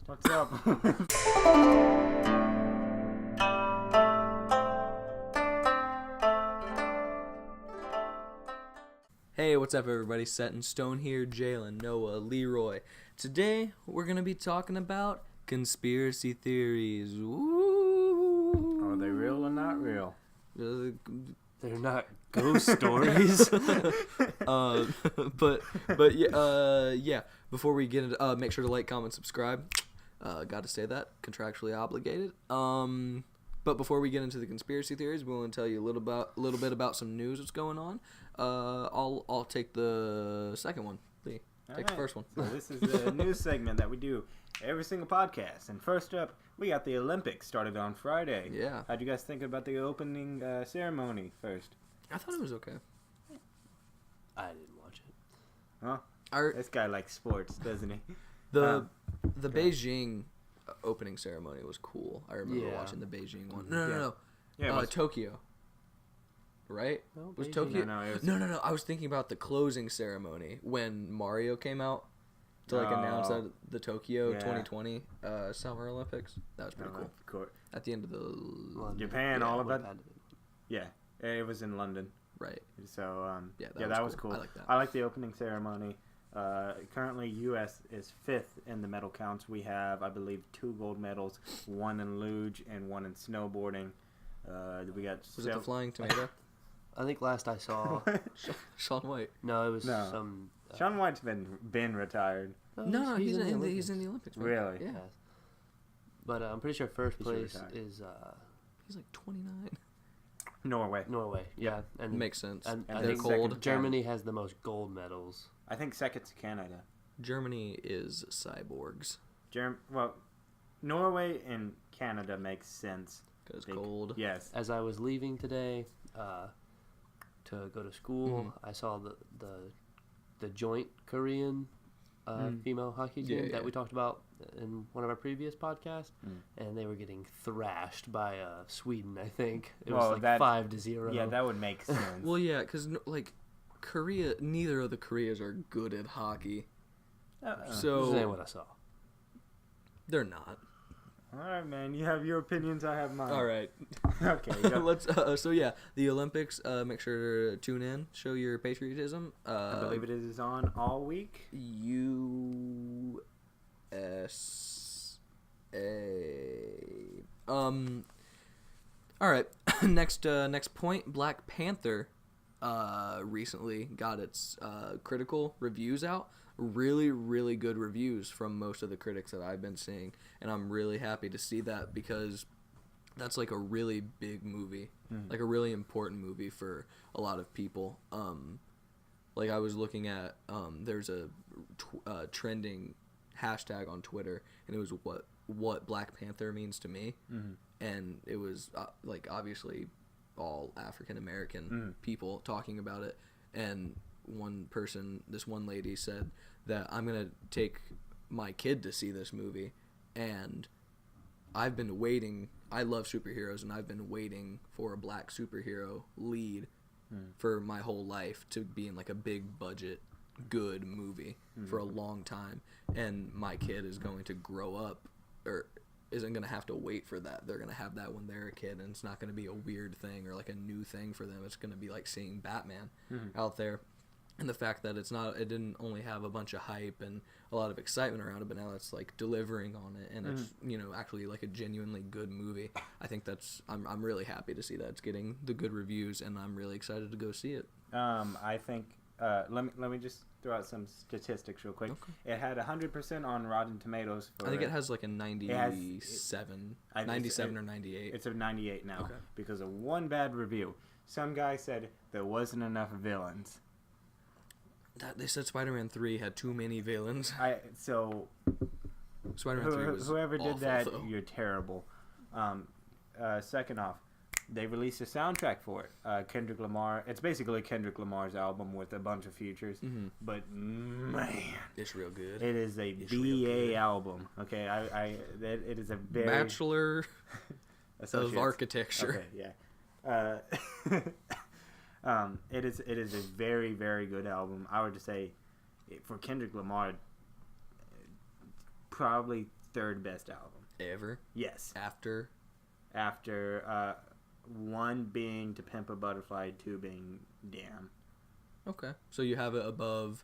What's up? Hey, what's up, everybody? Set in Stone here, Jalen, Noah, Leroy. Today, we're going to be talking about conspiracy theories. Ooh. Are they real or not real? They're not ghost stories. But yeah. Before we get into, make sure to like, comment, subscribe. Got to say that, contractually obligated. But before we get into the conspiracy theories, we want to tell you a little bit about some news that's going on. I'll take the second one. Lee, take the first one. So this is the news segment that we do every single podcast. And first up, we got the Olympics started on Friday. Yeah. How'd you guys think about the opening ceremony first? I thought it was okay. I didn't watch it. Huh? This guy likes sports, doesn't he? The Beijing opening ceremony was cool. I remember Yeah. watching the Beijing one. No. Yeah, it was Tokyo. Right? No, Was Beijing. Tokyo? No, it was- No. I was thinking about the closing ceremony when Mario came out to announce that the Tokyo Yeah. 2020 Summer Olympics. That was pretty cool. At the end of the London. Japan, Yeah, all of Would've that. had to be. Yeah, it was in London. right. So Yeah, that was cool. I like that. I like the opening ceremony. Currently, U.S. is 5th in the medal counts. We have, I believe, 2 gold medals, 1 in luge and 1 in snowboarding. We got Was it the Flying Tomato? I think last I saw. Shaun White. No, it was No. some. Sean White's been retired. No, he's in the Olympics. Olympics. Man. Really? Yeah. Yes. But I'm pretty sure first He's place retired. is He's like 29. Norway. Norway. Yeah, and Makes sense. And And I they're think cold. Germany has the most gold medals. I think second's Canada. Germany is cyborgs Norway and Canada makes sense. because Big- cold. Yes. As I was leaving today to go to school, Mhm. I saw the joint Korean female hockey team Yeah. that we talked about in one of our previous podcasts, Mm. and they were getting thrashed by Sweden. I think it Well, was like that- 5-0. Yeah, that would make sense. Well, yeah, because Korea, neither of the Koreas are good at hockey, so This ain't what I saw. they're not. All right, man. You have your opinions. I have mine. All right, Okay. Go. let's. So yeah, the Olympics. Make sure to tune in, show your patriotism. I believe it is on all week. USA. All right. Next point. Black Panther recently got its critical reviews out. Really, really good reviews from most of the critics that I've been seeing, and I'm really happy to see that because that's like a really big movie, like a really important movie for a lot of people. Like I was looking at, there's a trending hashtag on Twitter, and it was what Black Panther means to me, and it was like obviously all African American people talking about it, and this one lady said that I'm gonna take my kid to see this movie, and I've been waiting. I love superheroes, and I've been waiting for a black superhero lead for my whole life to be in like a big budget, good movie for a long time. And my kid is going to grow up, or isn't going to have to wait for that. They're going to have that when they're a kid, and it's not going to be a weird thing or like a new thing for them. It's going to be like seeing Batman out there. And the fact that it didn't only have a bunch of hype and a lot of excitement around it, but now it's like delivering on it, and it's actually like a genuinely good movie. I think I'm really happy to see that it's getting the good reviews, and I'm really excited to go see it. I think. Let me just throw out some statistics real quick. Okay. It had 100% on Rotten Tomatoes. I think it has like a 97, I think 97 or 98. It's a 98 now Okay. because of one bad review. Some guy said there wasn't enough villains. They said Spider-Man 3 had too many villains. Spider-Man 3 was whoever awful, did that, though. you're terrible. Second off, they released a soundtrack for it. Kendrick Lamar. It's basically Kendrick Lamar's album with a bunch of features. But man, It's real good. it is a It's real good. BA album. Okay, it is a very Bachelor of Associates. Architecture. Okay, yeah. It is a very, very good album. I would just say for Kendrick Lamar, probably third best album. Ever Yes. after. After 1 being To Pimp a Butterfly, 2 being Damn. Okay, so you have it above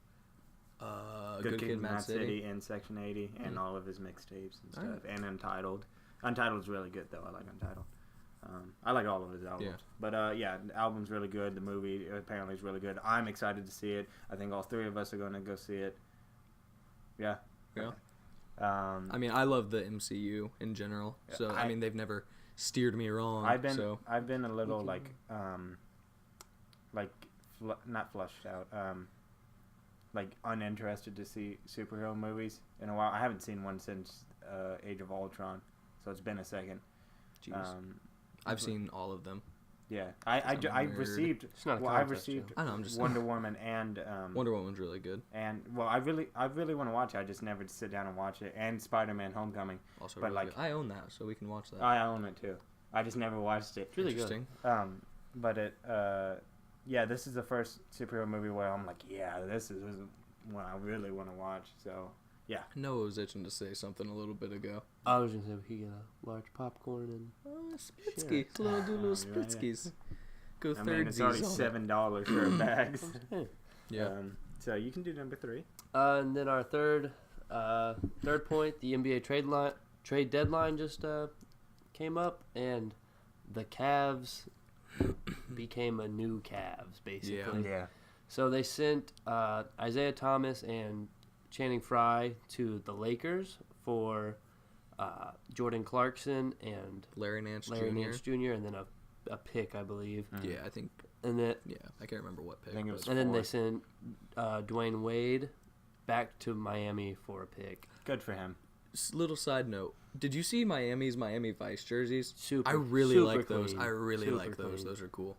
Good Kid, Mad City. and Section 80 and all of his mixtapes and stuff. Alright. And Untitled. Untitled's really good, though. I like Untitled. I like all of his albums. Yeah. But, yeah, the album's really good. The movie apparently is really good. I'm excited to see it. I think all 3 of us are going to go see it. Yeah. Yeah. I mean, I love the MCU in general. So, I mean, they've never steered me wrong. I've been so. a little, not flushed out, uninterested to see superhero movies in a while. I haven't seen one since Age of Ultron, so it's been a second. Jeez. I've seen all of them. Yeah, I've received. It's not a I've contest, received Joe. I know, I'm just Wonder Woman and Wonder Woman's really good. and I really want to watch it. I just never sit down and watch it. And Spider-Man: Homecoming. Also, But, really like- good. I own that, so we can watch that. I own it too. I just never watched it. It's really good. Interesting. But it, yeah, this is the first superhero movie where I'm like, yeah, this is what I really want to watch. So, yeah. Noah was itching to say something a little bit ago. I was gonna say we could get a large popcorn and Spitsky. Sure. Do little Yeah. Spitskys. Go I mean, it's already thirdsies on it. $7 for a bag. Hey. Yeah. So you can do number 3. And then our third point, the NBA trade deadline just came up, and the Cavs became a new Cavs basically. Yeah. So they sent Isaiah Thomas and Channing Frye to the Lakers for Jordan Clarkson and Larry Nance Larry Jr. Nance Jr. and then a pick, I believe. Yeah, I think. And then Yeah, I can't remember what pick. I think it was and then they 4. sent Dwayne Wade back to Miami for a pick. Good for him. Little side note: did you see Miami's Miami Vice jerseys? Super. I really super like those. clean. I really Super like those. clean. Those are cool.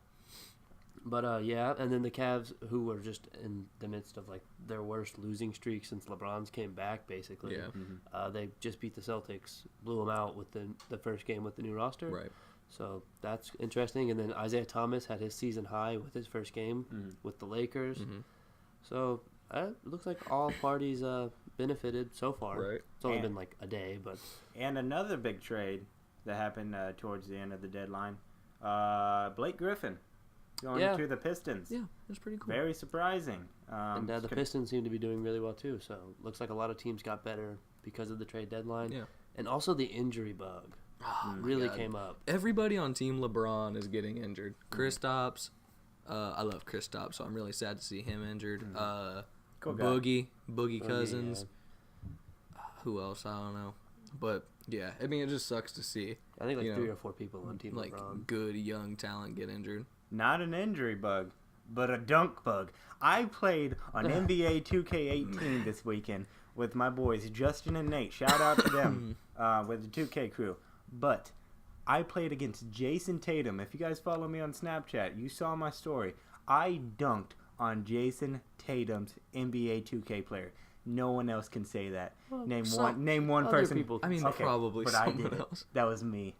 But yeah, and then the Cavs, who were just in the midst of like their worst losing streak since LeBron's came back, basically. Yeah. They just beat the Celtics, blew them out with the first game with the new roster. Right. So that's interesting. And then Isaiah Thomas had his season high with his first game with the Lakers. Mm-hmm. So it looks like all parties benefited so far. Right. It's only And- been like a day, but And another big trade that happened towards the end of the deadline. Blake Griffin going Yeah. to the Pistons. Yeah, that's pretty cool. Very surprising. and the could- Pistons seem to be doing really well too. So looks like a lot of teams got better because of the trade deadline. Yeah. And also the injury bug Oh, my really God. came up. Everybody on Team LeBron is getting injured. Kristaps. I love Kristaps, so I'm really sad to see him injured. Cool guy. Boogie Cousins. Yeah. Who else? I don't know. But yeah, I mean, it just sucks to see I think like You 3 know, or 4 people on Team like LeBron. good young talent get injured. Not an injury bug, but a dunk bug. I played on NBA 2K18 this weekend with my boys Justin and Nate. Shout out to them with the 2K crew. But I played against Jason Tatum. If you guys follow me on Snapchat, you saw my story. I dunked on Jason Tatum's NBA 2K player. No one else can say that. Well, Name some one other person. people I mean, Okay, probably but I someone did it. else. That was me.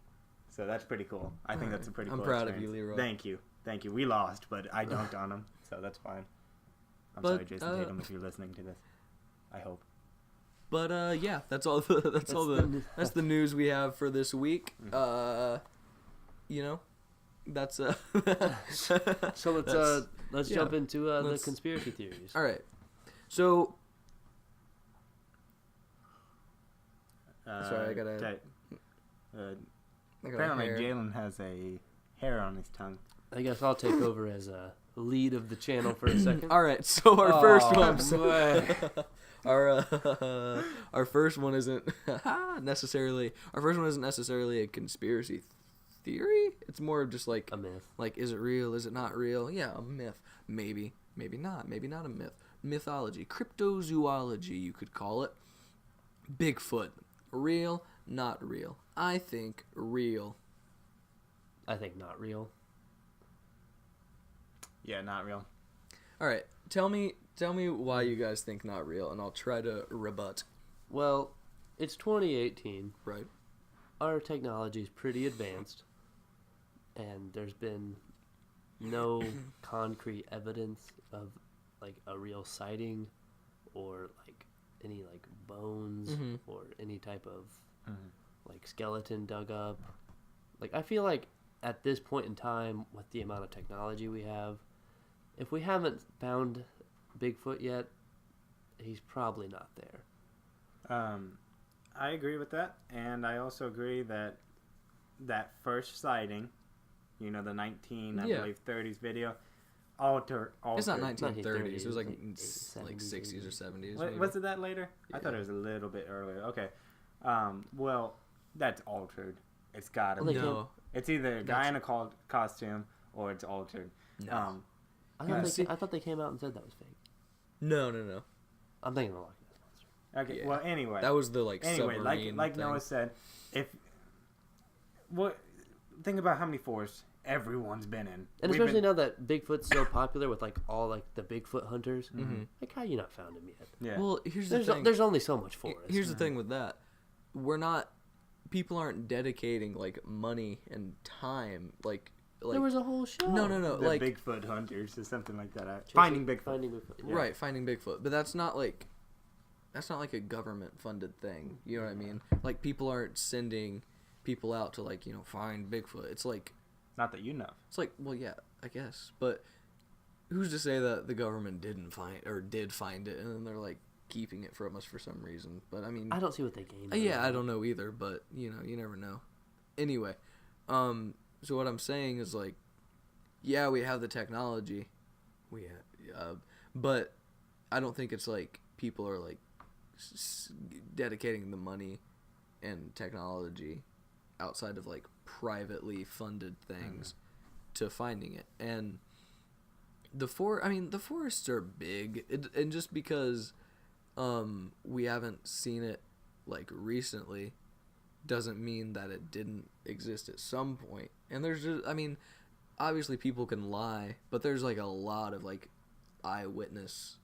So that's pretty cool. I think Alright. that's a pretty I'm cool proud of you, experience. Leroy. Thank you. We lost, but I dunked on him, so that's fine. I'm But, sorry, Jason Tatum, if you're listening to this. I hope. But yeah, that's all the that's the news we have for this week. You know, that's So let's That's- jump yeah. into the Let's- conspiracy theories. all right. So sorry, I gotta. I got apparently, hair. Jalen has a hair on his tongue. I guess I'll take over as a lead of the channel for a second. All right, so our first Oh, one. man. Our first one isn't necessarily. Our first one isn't necessarily a conspiracy theory. It's more of just like A myth. Like, is it real? Is it not real? Yeah, a myth. Maybe. Maybe not. Maybe not a myth. Mythology. Cryptozoology, you could call it. Bigfoot. Real? Not real. I think real. I think not real. Yeah, not real. All right. Tell me why you guys think not real, and I'll try to rebut. Well, it's 2018. Right. Our technology is pretty advanced, and there's been no concrete evidence of like a real sighting or like any like bones Mhm. or any type of Mhm. like skeleton dug up. Like I feel like at this point in time, with the amount of technology we have, if we haven't found Bigfoot yet, he's probably not there. I agree with that, and I also agree that that first sighting, you know, the 19, I Yeah. believe, 30s video, altered. It's not 1930s, 1930s. It was like like like 60s or 70s. 70s. What, maybe. was it that later? I thought Yeah. it was a little bit earlier. Okay. Well, that's altered. It's gotta Well, be. they No, It's either a guy in a costume or it's altered. no, I Yeah. thought, I thought they came out and said that was fake. no. I'm thinking of Loch Ness Monster. Okay. Yeah. Well, anyway. That was the like Anyway, submarine like thing. Noah said, think about how many forests everyone's been in. And We've especially been- now that Bigfoot's so popular with like all like the Bigfoot hunters, Mhm. like how you not found him yet? Yeah. Well, here's the There's thing. there's only so much forest. Here's the thing with that. People aren't dedicating like money and time like there was a whole show. no the like Bigfoot hunters or something like that. Chasing- Finding Bigfoot. Finding Bigfoot. Yeah. right finding Bigfoot, but that's not like a government funded thing. You know what I mean? Like people aren't sending people out to like find Bigfoot. It's like Not that you know. well yeah I guess, but who's to say that the government didn't find or did find it and then they're like keeping it from us for some reason? But I mean I don't see what they gained. yeah, I don't know either, but you never know. Anyway, so what I'm saying is like, yeah, we have the technology, but I don't think it's like people are like dedicating the money and technology outside of like privately funded things to finding it. And the forests are big, and just because we haven't seen it like recently doesn't mean that it didn't exist at some point. And there's just, obviously people can lie, but there's like a lot of like eyewitness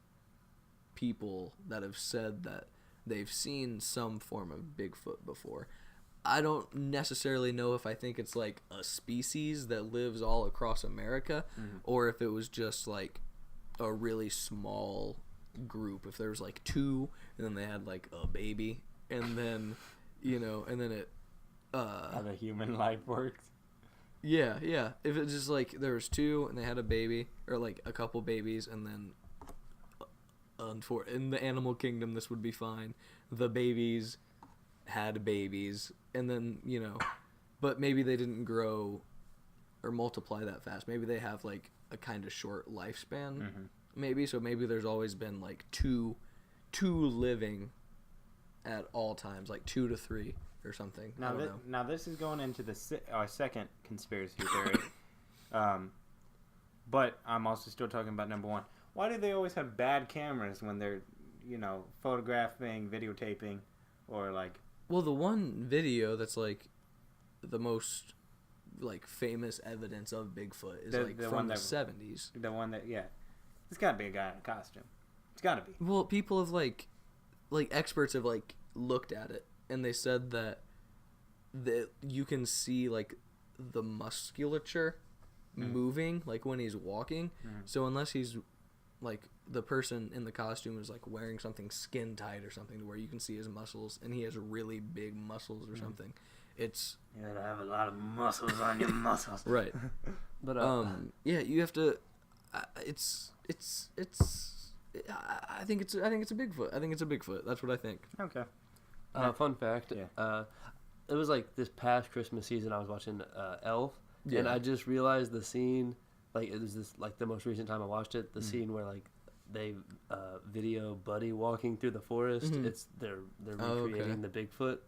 people that have said that they've seen some form of Bigfoot before. I don't necessarily know if I think it's like a species that lives all across America or if it was just like a really small group. If there was like two and then they had like a baby and then and then it How the human life works. yeah if it's just like there was two and they had a baby or like a couple babies and then in the animal kingdom this would be fine, the babies had babies and then but maybe they didn't grow or multiply that fast. Maybe they have like a kind of short lifespan. Maybe there's always been like two living at all times, like 2 to 3 or something. I don't know. Now this is going into our second conspiracy theory. But I'm also still talking about number one. Why do they always have bad cameras when they're, photographing, videotaping, or like? Well, the one video that's like the most like famous evidence of Bigfoot is like the from one the that- 70s. The one that, yeah. It's got to be a guy in a costume. It's got to be. Well, people have like experts have like looked at it and they said that you can see like the musculature moving like when he's walking. So unless he's like the person in the costume is like wearing something skin tight or something to where you can see his muscles and he has really big muscles or something, it's You gotta have a lot of muscles on your muscles. right. But Yeah, you have to. It's. I think it's a Bigfoot. I think it's a Bigfoot. That's what I think. Okay. fun fact. Yeah. It was like this past Christmas season I was watching Elf, and Yeah. I just realized the scene. Like it was this like the most recent time I watched it. The scene where like they video Buddy walking through the forest. Mhm. It's they're Oh, okay. recreating the Bigfoot,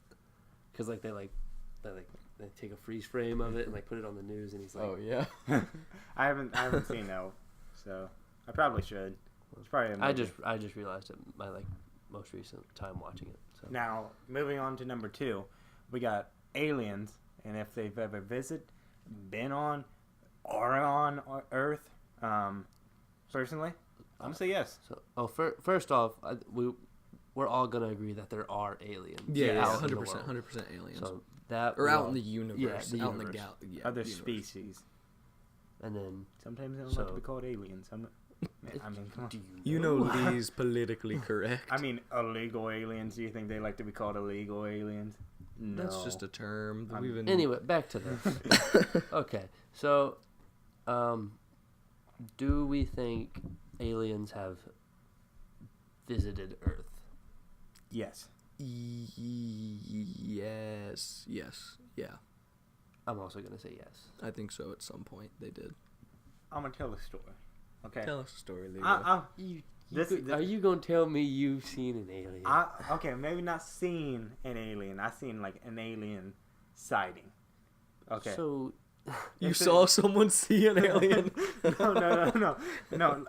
because like they take a freeze frame of it and like put it on the news, and he's like, Oh yeah. I haven't seen Elf, so I probably should. It's probably a movie. I just realized it my like most recent time watching it. So Now, moving on to number 2, we got aliens, and if they've ever been on, or on Earth. Personally, I'm gonna say yes. So first off, we're all gonna agree that there are aliens. Yeah, out in the 100%, world. 100% aliens. So that Or we out all- in the universe. the out in the universe. gal. Yeah, Other universe. species. and then Sometimes they don't like to So- be called aliens. I mean, come on. You know Lee's politically correct. I mean, illegal aliens. Do you think they like to be called illegal aliens? No. That's just a term that we've been. Anyway, back to this. Okay, so, do we think aliens have visited Earth? Yes. Yes. Yeah. I'm also gonna say yes. I think so. At some point, they did. I'm gonna tell a story. Okay. Tell us a story, Lee. Are you gonna tell me you've seen an alien? Okay, maybe not seen an alien. I seen like an alien sighting. Okay. So, You saw someone see an alien? No.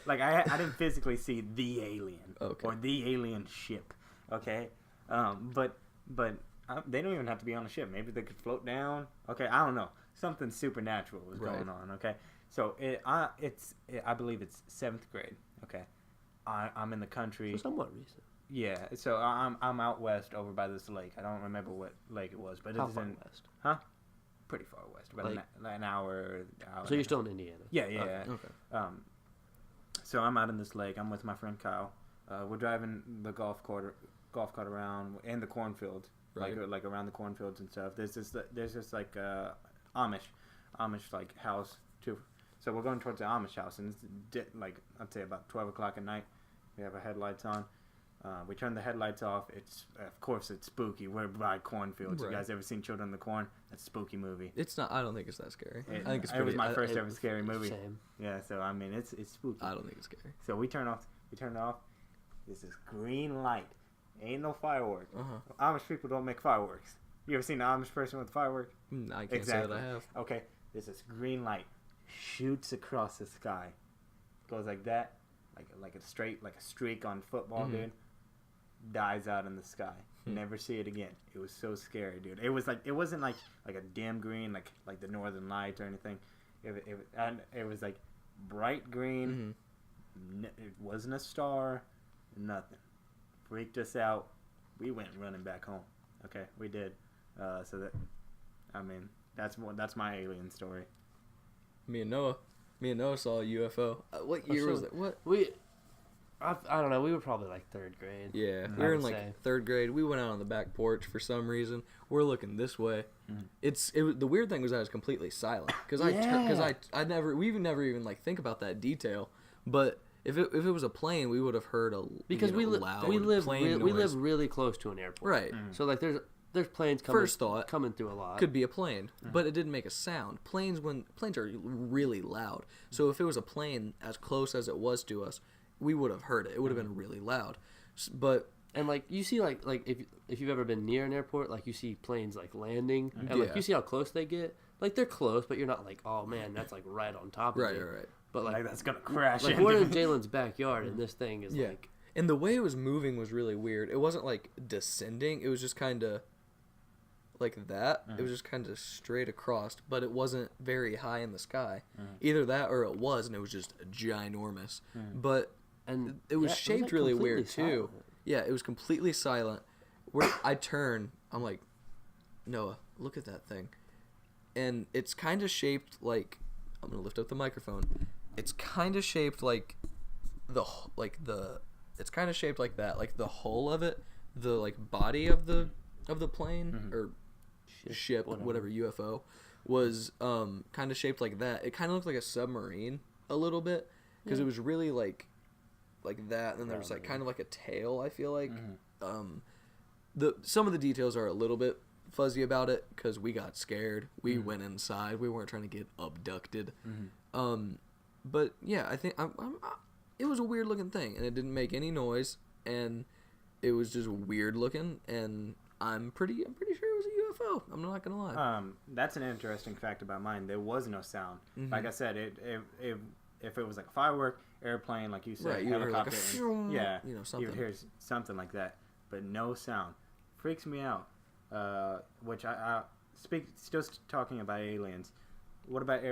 Like I didn't physically see the alien Okay. or the alien ship. Okay. But they don't even have to be on a ship. Maybe they could float down. Okay, I don't know. Something supernatural was going on. Okay. So I believe it's 7th grade. Okay. I'm in the country. so somewhat recent. Yeah. So I'm out west over by this lake. I don't remember what lake it was, but How it's far in west? pretty far west, about Like- an hour. So you're still in Indiana? Yeah. Okay. So I'm out in this lake. I'm with my friend Kyle. We're driving the golf cart around in the cornfields, Right. like around the cornfields and stuff. There's this like Amish like house too. So we're going towards the Amish house, and it's like I'd say about 12 o'clock at night. We have our headlights on. We turn the headlights off. Of course it's spooky. We're by cornfields. Right. You guys ever seen Children of the Corn? That's a spooky movie. It's not. I don't think it's that scary. It, I think it's it was pretty. my first ever scary movie. Same. Yeah, so I mean it's spooky. I don't think it's scary. So we turn it off. There's this green light. Ain't no firework. Amish people don't make fireworks. You ever seen an Amish person with a firework? I can't Exactly. say that I have. Okay, there's this green light shoots across the sky. Goes like that, like a streak on football, dude. Dies out in the sky. Never see it again. It was so scary, dude. It wasn't like a dim green like the Northern Lights or anything. It was like bright green. It wasn't a star. Nothing. Freaked us out. We went running back home. Okay, we did. That's my alien story. Me and Noah saw a UFO. What year was that? What? I don't know. We were probably like 3rd grade. Yeah, I we were in would like say. 3rd grade. We went out on the back porch for some reason. We're looking this way. The weird thing was I was completely silent because we never even like think about that detail. But if it was a plane, we would have heard Because we loud live plane we noise. live really close to an airport. Right. So like there's planes coming. First thought, coming through a lot. Could be a plane, but it didn't make a sound. Planes are really loud. So if it was a plane as close as it was to us, we would have heard it. It would have been really loud. But And like you see like if you've ever been near an airport, like you see planes like landing and like Yeah. you see how close they get. Like they're close, but you're not like, oh man, that's like right on top of right. you. But Like But that's gonna crash. like into we're in me. Jalen's backyard and this thing is Yeah. like And the way it was moving was really weird. It wasn't like descending. It was just kind of like that. It was just kind of straight across, but it wasn't very high in the sky. Either that or it was, and it was just ginormous. But and it was yeah, shaped like, really completely weird too. silent. Yeah, it was completely silent. I turn, I'm like, Noah, look at that thing. And it's kind of shaped like, I'm gonna lift up the microphone. It's kind of shaped like it's kind of shaped like that, like the hull of it, the like body of the plane or ship, whatever UFO was kind of shaped like that. It kind of looked like a submarine a little bit because it was really like that, and then there was like kind of like a tail. I feel like some of the details are a little bit fuzzy about it because we got scared. We went inside. We weren't trying to get abducted. But yeah, I think it was a weird looking thing, and it didn't make any noise, and it was just weird looking, and I'm pretty sure it was a UFO. I'm not gonna lie. That's an interesting fact about mine. There was no sound. Like I said, if it was like a firework, airplane, like you said, Right, you heard like a helicopter, phew, yeah, you know, you something. would hear something like that, but no sound. Freaks me out. Which I still talking about aliens. What about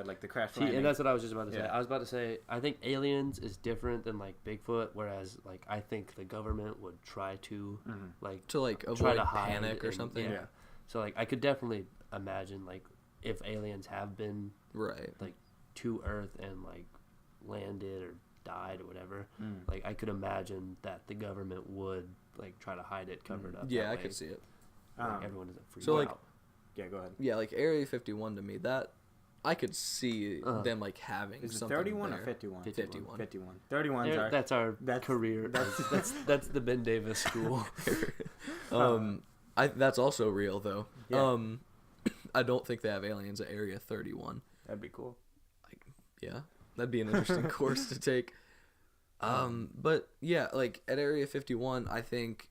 like the crash landing? and that's what I was just about to say. Yeah. I was about to say I think aliens is different than like Bigfoot, whereas like I think the government would try to like To like try avoid to hide panic or and- something. Yeah. So like I could definitely imagine like if aliens have been Right. like to Earth and like landed or died or whatever, like I could imagine that the government would like try to hide it, cover it up. Yeah, that I way. could see it. Like, everyone doesn't freak so, like, out. Yeah, go ahead. Yeah, like Area 51 to me, that I could see them like having Is it something 31 there. or 51? 51. 51. 31 's That's our that's- career. That's the Ben Davis school. That's also real though. Yeah. I don't think they have aliens at Area 31. That'd be cool. Yeah, that'd be an interesting course to take. But yeah, like at Area 51, I think.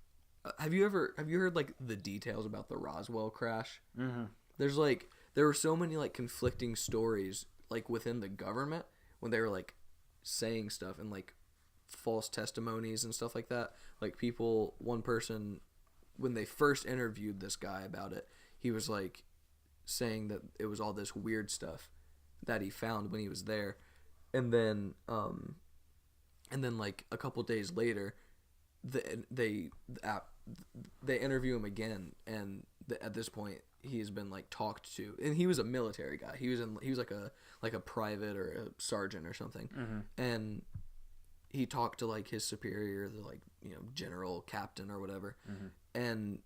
Have you heard like the details about the Roswell crash? Mm-hmm. There were so many like conflicting stories like within the government when they were like saying stuff and like false testimonies and stuff like that. Like one person, when they first interviewed this guy about it, he was like saying that it was all this weird stuff that he found when he was there, and then like a couple days later, they interview him again, and at this point he has been like talked to, and he was a military guy. He was like a private or a sergeant or something, and he talked to like his superior, the like general, captain or whatever, and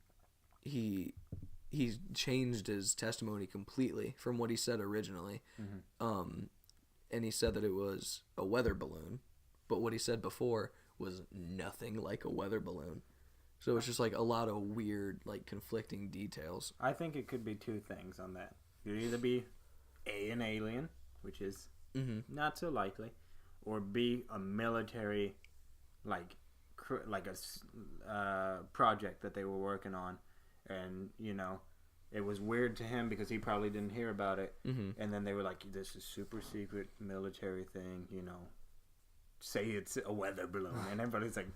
he changed his testimony completely from what he said originally, and he said that it was a weather balloon, but what he said before was nothing like a weather balloon. So it's just like a lot of weird, like conflicting details. I think it could be two things on that. You'd either be A, an alien, which is not so likely, or B, a military, like a project that they were working on, and it was weird to him because he probably didn't hear about it, and then they were like, "This is super secret military thing," say it's a weather balloon, and everybody's like,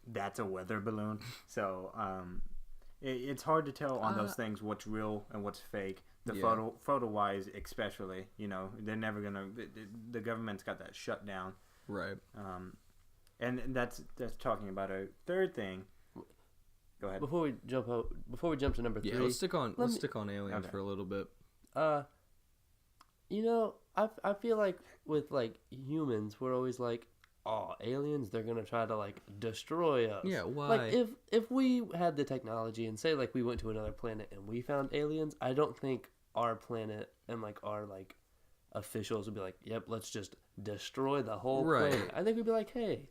that's a weather balloon. So it's hard to tell on those things what's real and what's fake. The photo wise, especially, they're never gonna. The government's got that shut down, right? And that's talking about a third thing. Go ahead. Before we jump to number 3. Yeah, let's stick on aliens for a little bit. I feel like with like humans, we're always like, oh, aliens, they're gonna try to like destroy us. Yeah, why? Like if we had the technology and say like we went to another planet and we found aliens, I don't think our planet and like our like officials would be like, yep, let's just destroy the whole planet. I think we'd be like, hey,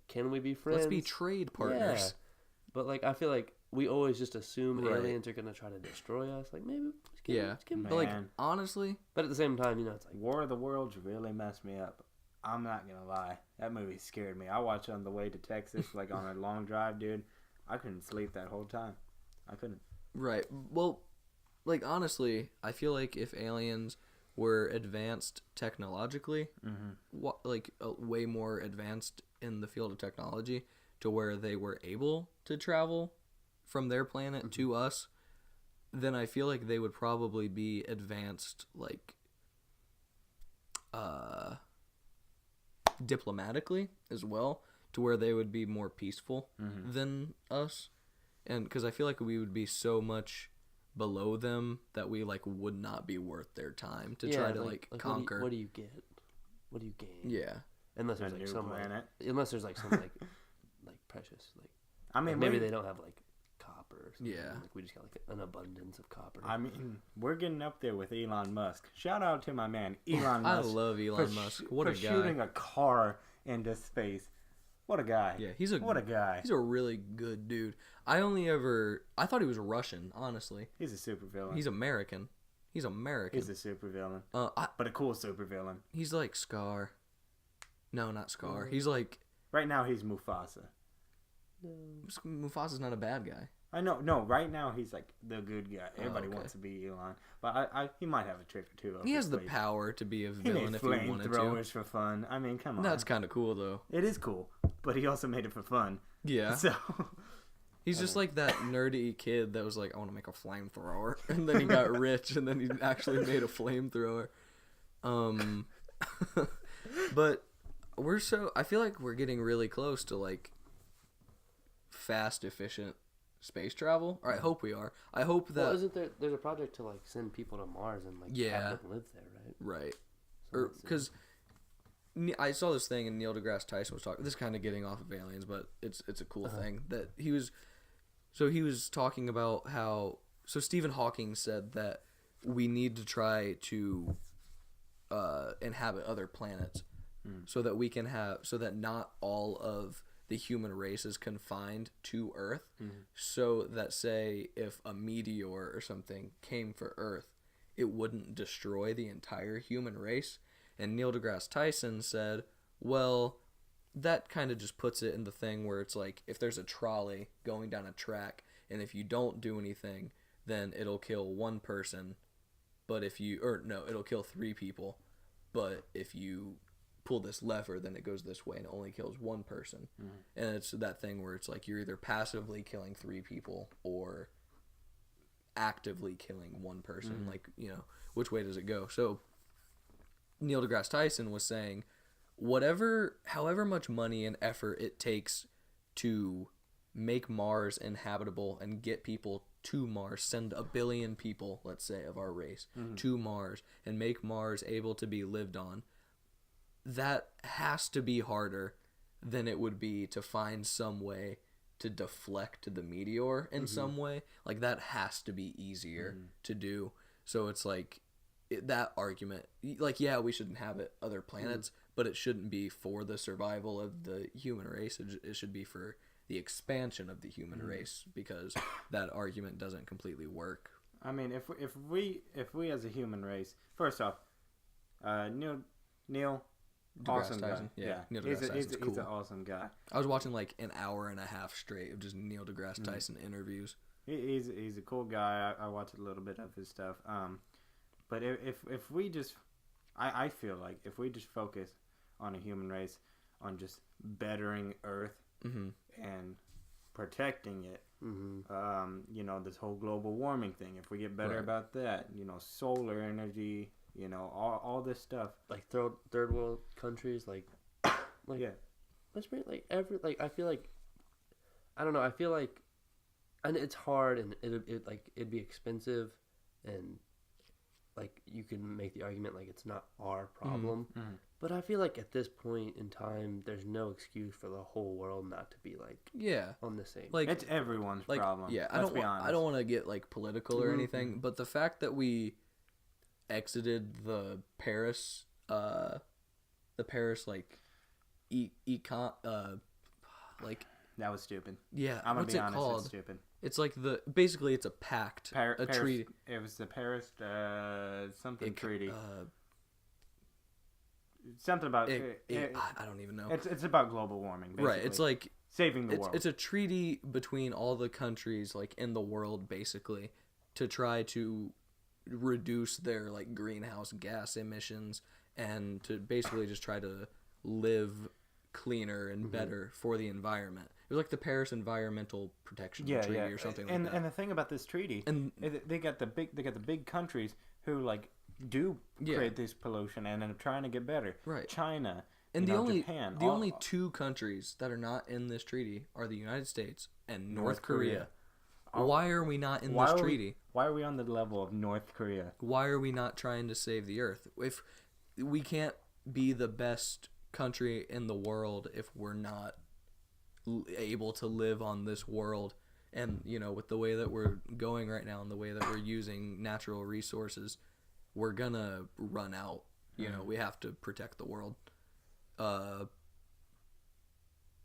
can we be friends? Let's be trade partners. Yeah. But like I feel like we always just assume aliens are gonna try to destroy us. Like maybe but like honestly, but at the same time, it's like War of the Worlds really messed me up. I'm not gonna lie, that movie scared me. I watched it on the way to Texas, like on a long drive, dude. I couldn't sleep that whole time. I couldn't. Right. Well, like honestly, I feel like if aliens were advanced technologically, way more advanced in the field of technology, to where they were able to travel from their planet to us, then I feel like they would probably be advanced like diplomatically as well, to where they would be more peaceful than us, and because I feel like we would be so much below them that we like would not be worth their time to try to like conquer. What do you get? What do you gain? Yeah, unless there's like some planet. Unless there's like some like precious I mean, maybe they don't have like copper or something. Yeah, like we just got like an abundance of copper. I mean, we're getting up there with Elon Musk. Shout out to my man Elon Musk. I love Elon Musk. What a guy! Shooting a car into space. What a guy. Yeah, what a guy. He's a really good dude. I thought he was Russian, honestly. He's a supervillain. He's American. He's a supervillain. But a cool supervillain. He's like Scar. No, not Scar. He's like... Right now, he's Mufasa. Mufasa's not a bad guy. I know. No, right now, he's like the good guy. Everybody wants to be Elon. But he might have a trick or two. He has the power to be a villain if he wanted to. Flamethrowers for fun. I mean, come on. That's kind of cool, though. It is cool. But he also made it for fun. Yeah. So... He's just like that nerdy kid that was like, I want to make a flamethrower. And then he got rich and then he actually made a flamethrower. But I feel like we're getting really close to like fast, efficient space travel. Or I hope we are. I hope that... Well, isn't there's a project to like send people to Mars and like have them live there, right? Right. or because I saw this thing and Neil deGrasse Tyson was talking. This is kind of getting off of aliens, but it's a cool thing that he was. So he was talking about how. So Stephen Hawking said that we need to try to inhabit other planets, so that we can have so that not all of the human race is confined to Earth. So that say if a meteor or something came for Earth, it wouldn't destroy the entire human race. And Neil deGrasse Tyson said, well, that kind of just puts it in the thing where it's like if there's a trolley going down a track and if you don't do anything, then it'll kill one person, but it'll kill 3 people, but if you pull this lever, then it goes this way and it only kills one person. And it's that thing where it's like you're either passively killing 3 people or actively killing one person. Like, which way does it go? So Neil deGrasse Tyson was saying however much money and effort it takes to make Mars inhabitable and get people to Mars, send 1 billion people, let's say, of our race to Mars and make Mars able to be lived on, that has to be harder than it would be to find some way to deflect the meteor in some way. Like, that has to be easier to do. So it's like that argument, like, yeah, we should inhabit other planets, but it shouldn't be for the survival of the human race. It should be for the expansion of the human race, because that argument doesn't completely work. I mean, if we as a human race, first off, Neil deGrasse awesome Tyson. guy. Yeah, Neil deGrasse Tyson's cool. He's an awesome guy. I was watching like an hour and a half straight of just Neil deGrasse Tyson interviews. He's a cool guy. I watched a little bit of his stuff. But if we just, I feel like if we just focus on a human race, on just bettering Earth and protecting it, this whole global warming thing, if we get better about that, solar energy, all this stuff. Like third world countries, like yeah. Let's bring I feel like, I don't know, I feel like, and it's hard and it'd be expensive, and like you can make the argument like it's not our problem, but I feel like at this point in time there's no excuse for the whole world not to be like on the same, like it's everyone's problem. Yeah, Let's be honest. I don't want to get like political or anything, but the fact that we exited the Paris like like that was stupid. Yeah, I'm gonna what's be it honest, called? it's stupid. It's like basically it's a pact, a treaty. It was the Paris treaty. Something about I don't even know. It's about global warming, basically. Right. It's like saving the world. It's a treaty between all the countries like in the world, basically, to try to reduce their like greenhouse gas emissions and to basically just try to live cleaner and better for the environment. It was like the Paris Environmental Protection Treaty or something like that. And the thing about this treaty, and they got the big countries who like do create this pollution and are trying to get better. Right. China and Japan. The only 2 countries that are not in this treaty are the United States and North Korea. Why are we not in this treaty? Why are we on the level of North Korea? Why are we not trying to save the Earth? If we can't be the best country in the world if we're not able to live on this world, and with the way that we're going right now and the way that we're using natural resources, we're gonna run out. We have to protect the world.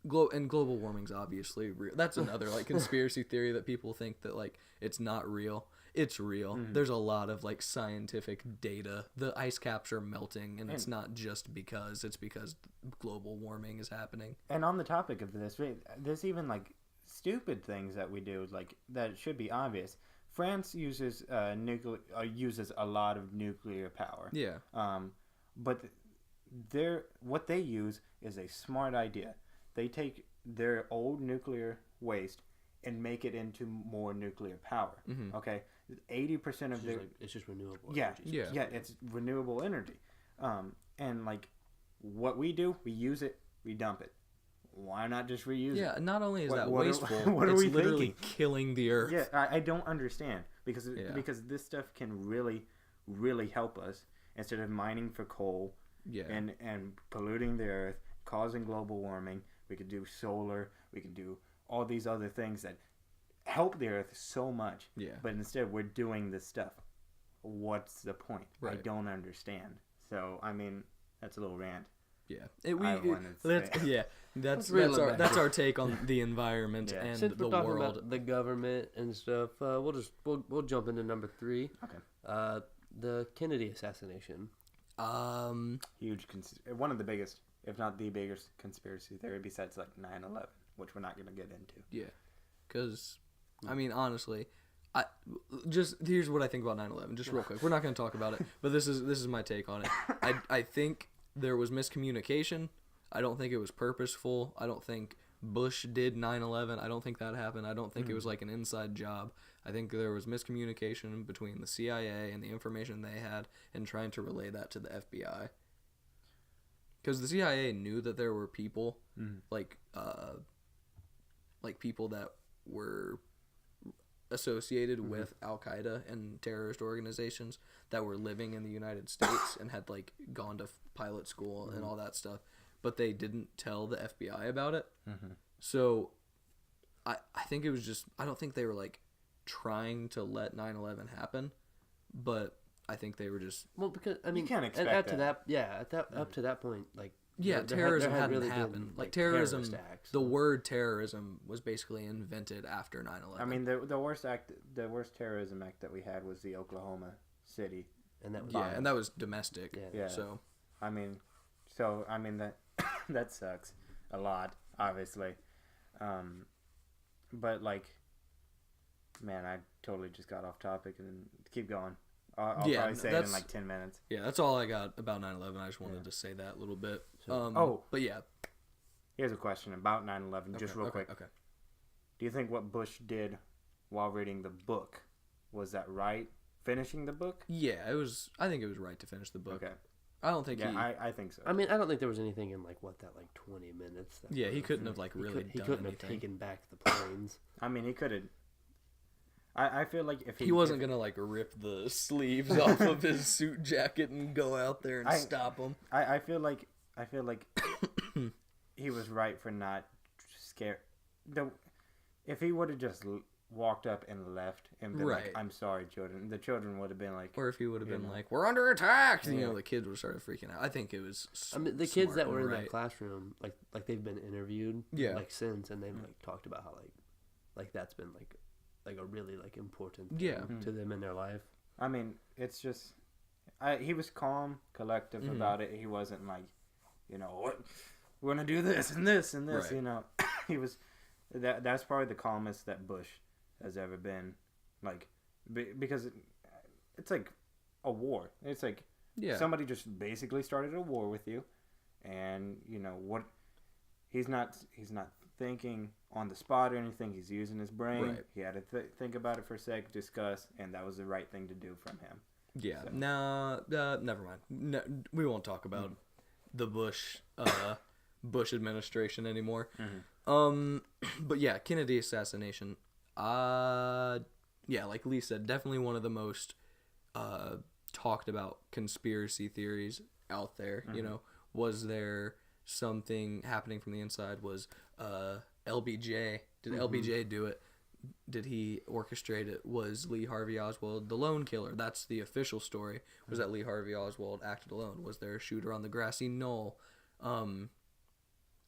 Global warming's obviously real. That's another like conspiracy theory that people think that like it's not real. It's real. There's a lot of like scientific data. The ice caps are melting, and it's not just because global warming is happening. And on the topic of this, there's even like stupid things that we do like that should be obvious. France uses uses a lot of nuclear power. Yeah. But what they use is a smart idea. They take their old nuclear waste and make it into more nuclear power. Okay, 80% of it's just renewable. Yeah, energy. yeah, it's renewable energy. And like what we do, we use it, we dump it. Why not just reuse it? Yeah, not only is that what wasteful, what are it's we literally thinking? killing the Earth. Yeah, I don't understand because this stuff can really, really help us. instead of mining for coal Yeah. and polluting the earth, causing global warming. We could do solar. We could do all these other things that help the earth so much. Yeah. But instead, we're doing this stuff. What's the point? I Right. don't understand. So, I mean, that's a little rant. Yeah. That's reel it back. that's our take on the environment Yeah. and Since the we're talking world. about the government and stuff, we'll jump into number 3. Okay. The Kennedy assassination. Huge, one of the biggest, if not the biggest conspiracy theory besides like 9/11, which we're not going to get into. Yeah, because I mean, honestly, here's what I think about 9/11. Just real quick, we're not going to talk about it, but this is my take on it. I think there was miscommunication. I don't think it was purposeful. I don't think Bush did 9/11. I don't think that happened. I don't think it was like an inside job. I think there was miscommunication between the CIA and the information they had and trying to relay that to the FBI. Because the CIA knew that there were people like people that were associated with Al Qaeda and terrorist organizations that were living in the United States and had like gone to pilot school and all that stuff, but they didn't tell the FBI about it. So I think it was just, I don't think they were like trying to let 9/11 happen, but I think they were just, Well, because I mean, can't expect up to that. up to that point, like terrorism there had hadn't really been, happened. Like terrorist terrorism, acts. the word terrorism was basically invented after 9/11. I mean, the worst terrorism act that we had was the Oklahoma City. and that was yeah, and that was domestic. Yeah. Yeah. So I mean, that that sucks a lot, obviously. But like, man, I totally just got off topic and keep going. I'll Yeah, probably say it in that's- like 10 minutes. yeah, that's all I got about 9/11. I just wanted to say that a little bit. Oh. But yeah, Here's a question about 9/11, just real quick. Okay. Do you think what Bush did while reading the book, was that right? Finishing the book? Yeah, it was. I think it was right to finish the book. Okay. I don't think Yeah, he. I think so. I mean, I don't think there was anything in like 20 minutes. That Yeah, he would've- couldn't have like really he done couldn't anything. have taken back the planes. I mean, he could have. I feel like if He wasn't gonna like rip the sleeves off of his suit jacket and go out there and I- stop him. I feel like he was right for not scared. If he would have just walked up and left and been Right. like, "I'm sorry, children," the children would have been like, Or if he would have been know. like, "We're under attack," Yeah. you know, the kids would have started freaking out. I think it was. I mean, the kids smart that and were in right. that classroom, like they've been interviewed, Yeah. like since, and they've like talked about how like that's been like a really like important thing Yeah. to them in their life. I mean, it's just, he was calm, collective Mhm. about it. He wasn't like, what, we're gonna do this and this and this. Right. He was. That's probably the calmest that Bush has ever been, like, because it's like a war. It's like Yeah. somebody just basically started a war with you, and what? He's not thinking on the spot or anything. He's using his brain. Right. He had to think about it for a sec, discuss, and that was the right thing to do from him. Yeah. So. Nah. Never mind. No, we won't talk about the Bush administration anymore. But yeah, Kennedy assassination. Yeah, like Lee said, definitely one of the most talked about conspiracy theories out there. You know, was there something happening from the inside? Was LBJ? Did LBJ do it? Did he orchestrate it? Was Lee Harvey Oswald the lone killer? That's the official story. Was that Lee Harvey Oswald acted alone? Was there a shooter on the grassy knoll?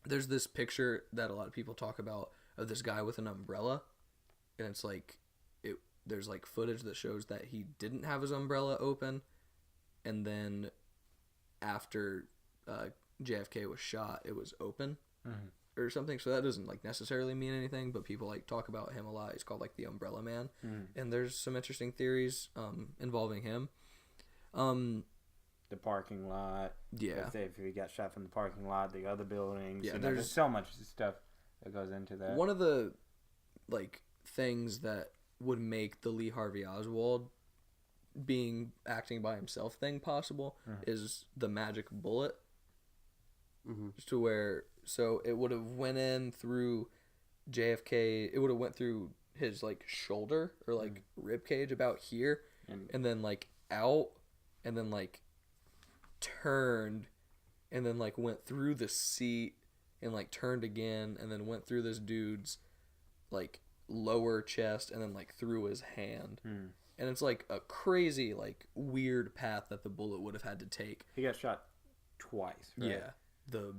There's this picture that a lot of people talk about of this guy with an umbrella, and it's like there's like footage that shows that he didn't have his umbrella open, and then after JFK was shot, it was open. Or something, so that doesn't like necessarily mean anything, but people like talk about him a lot. He's called like the Umbrella Man, and there's some interesting theories involving him. The parking lot. Yeah, If he got shot from the parking lot, the other buildings. Yeah, there's there's so much stuff that goes into that. one of the like things that would make the Lee Harvey Oswald acting by himself thing possible is the magic bullet, to where. So it would have went in through JFK. It would have went through his like shoulder or like rib cage about here, and then like out, and then like turned and then like went through the seat and like turned again and then went through this dude's like lower chest and then like through his hand. And it's like a crazy like weird path that the bullet would have had to take. He got shot twice, right? Yeah. The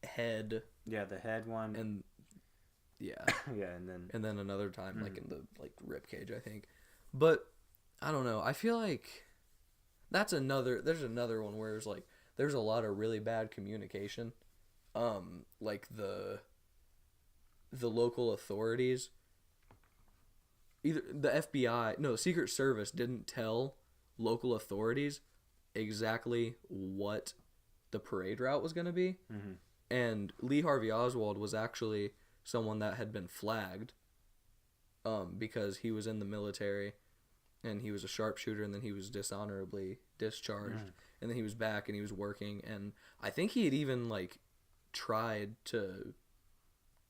head Yeah, the head one. and yeah. Yeah, and then Another time like in the like rib cage, I think. But I don't know. I feel like there's another one where there's a lot of really bad communication. Like the local authorities, either the FBI, no, Secret Service didn't tell local authorities exactly what the parade route was going to be. And Lee Harvey Oswald was actually someone that had been flagged because he was in the military and he was a sharpshooter, and then he was dishonorably discharged, and then he was back and he was working, and I think he had even like tried to